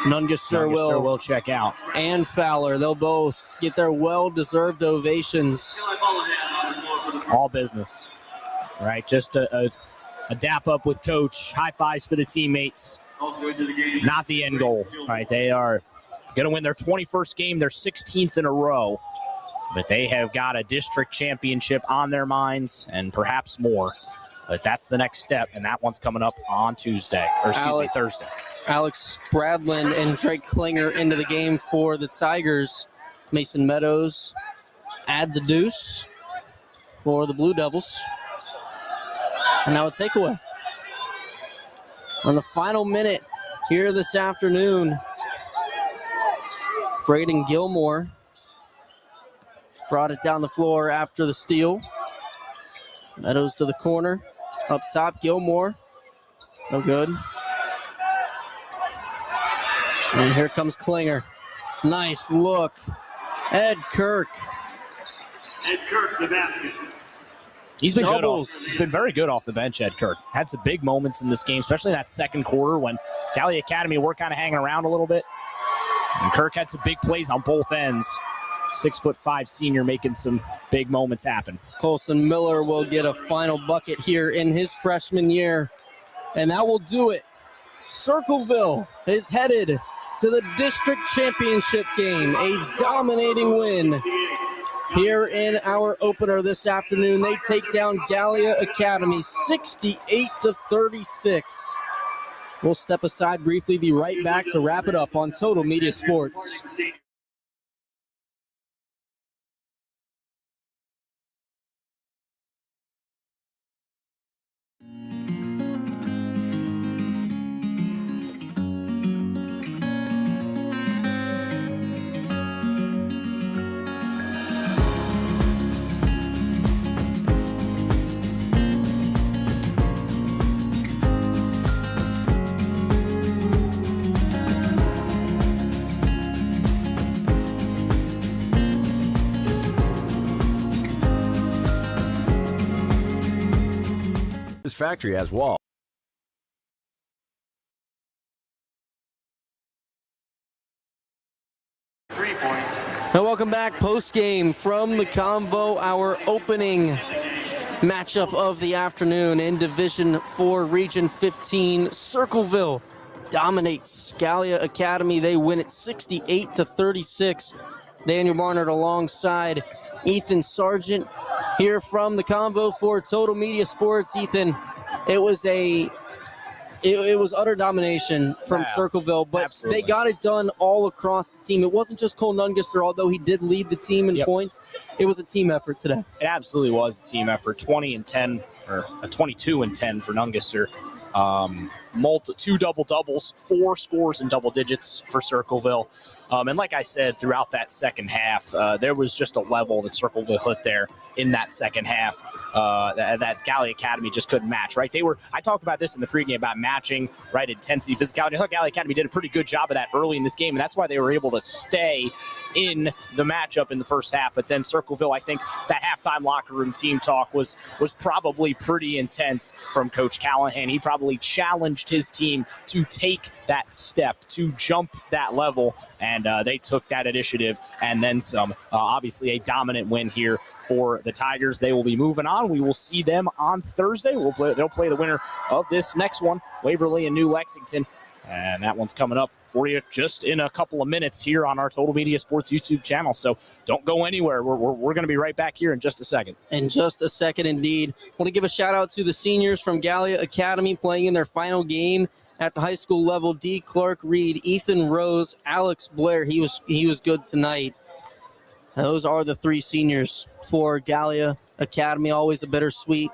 Nungaster will check out. And Fowler. They'll both get their well-deserved ovations. All business. Right, just a dap up with Coach. High fives for the teammates. Not the end goal. Right, they are going to win their 21st game, their 16th in a row. But they have got a district championship on their minds and perhaps more. But that's the next step, and that one's coming up on Thursday. Alex Spradlin and Drake Klinger into the game for the Tigers. Mason Meadows adds a deuce for the Blue Devils. And now a takeaway. On the final minute here this afternoon, Braden Gilmore brought it down the floor after the steal. Meadows to the corner. Up top, Gilmore. No good. And here comes Klinger. Nice look. Ed Kirk. Ed Kirk, the basket. He's been He's been very good off the bench, Ed Kirk. Had some big moments in this game, especially in that second quarter when Gallia Academy were kind of hanging around a little bit. And Kirk had some big plays on both ends. 6'5" senior making some big moments happen. Colson Miller will get a final bucket here in his freshman year. And that will do it. Circleville is headed to the district championship game. A dominating win here in our opener this afternoon. They take down Gallia Academy 68-36. We'll step aside briefly, be right back to wrap it up on Total Media Sports. This factory has walls. And welcome back, post-game from the Convo, our opening matchup of the afternoon in Division 4, Region 15. Circleville dominates Gallia Academy. They win it 68-36. Daniel Barnard alongside Ethan Sargent here from the Convo for Total Media Sports. Ethan, it was utter domination from Circleville, but absolutely. They got it done all across the team. It wasn't just Cole Nungaster, although he did lead the team in points. It was a team effort today. It absolutely was a team effort. 20-10, or a 22-10 for Nungaster. 2 double-doubles, 4 scores in double digits for Circleville. And like I said, throughout that second half, there was just a level that Circleville hit there in that second half that Gallia Academy just couldn't match, right? I talked about this in the pregame about matching, right, intensity, physicality. I thought Gallia Academy did a pretty good job of that early in this game, and that's why they were able to stay in the matchup in the first half. But then Circleville, I think that halftime locker room team talk was probably pretty intense from Coach Callahan. He probably challenged his team to take that step, to jump that level, and they took that initiative and then some. Obviously, a dominant win here for the Tigers. They will be moving on. We will see them on Thursday. They'll play the winner of this next one, Waverly and New Lexington. And that one's coming up for you just in a couple of minutes here on our Total Media Sports YouTube channel. So don't go anywhere. We're going to be right back here in just a second. In just a second, indeed. I want to give a shout-out to the seniors from Gallia Academy playing in their final game at the high school level. D. Clark Reed, Ethan Rose, Alex Blair. He was good tonight. Those are the 3 seniors for Gallia Academy. Always a bittersweet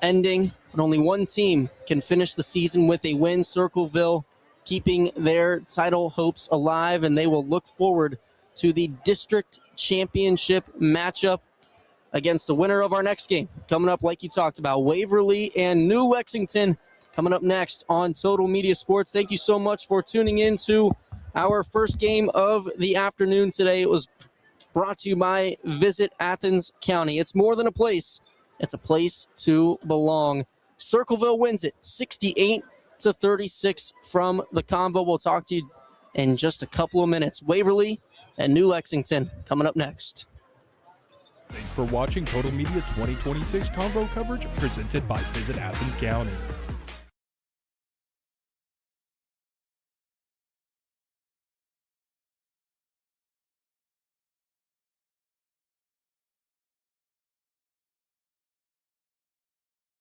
ending, but only one team can finish the season with a win. Circleville keeping their title hopes alive, and they will look forward to the district championship matchup against the winner of our next game. Coming up, like you talked about, Waverly and New Lexington coming up next on Total Media Sports. Thank you so much for tuning in to our first game of the afternoon today. It was brought to you by Visit Athens County. It's more than a place. It's a place to belong. Circleville wins it 68-36 from the Convo. We'll talk to you in just a couple of minutes. Waverly and New Lexington coming up next. Thanks for watching Total Media 2026 Convo coverage presented by Visit Athens County.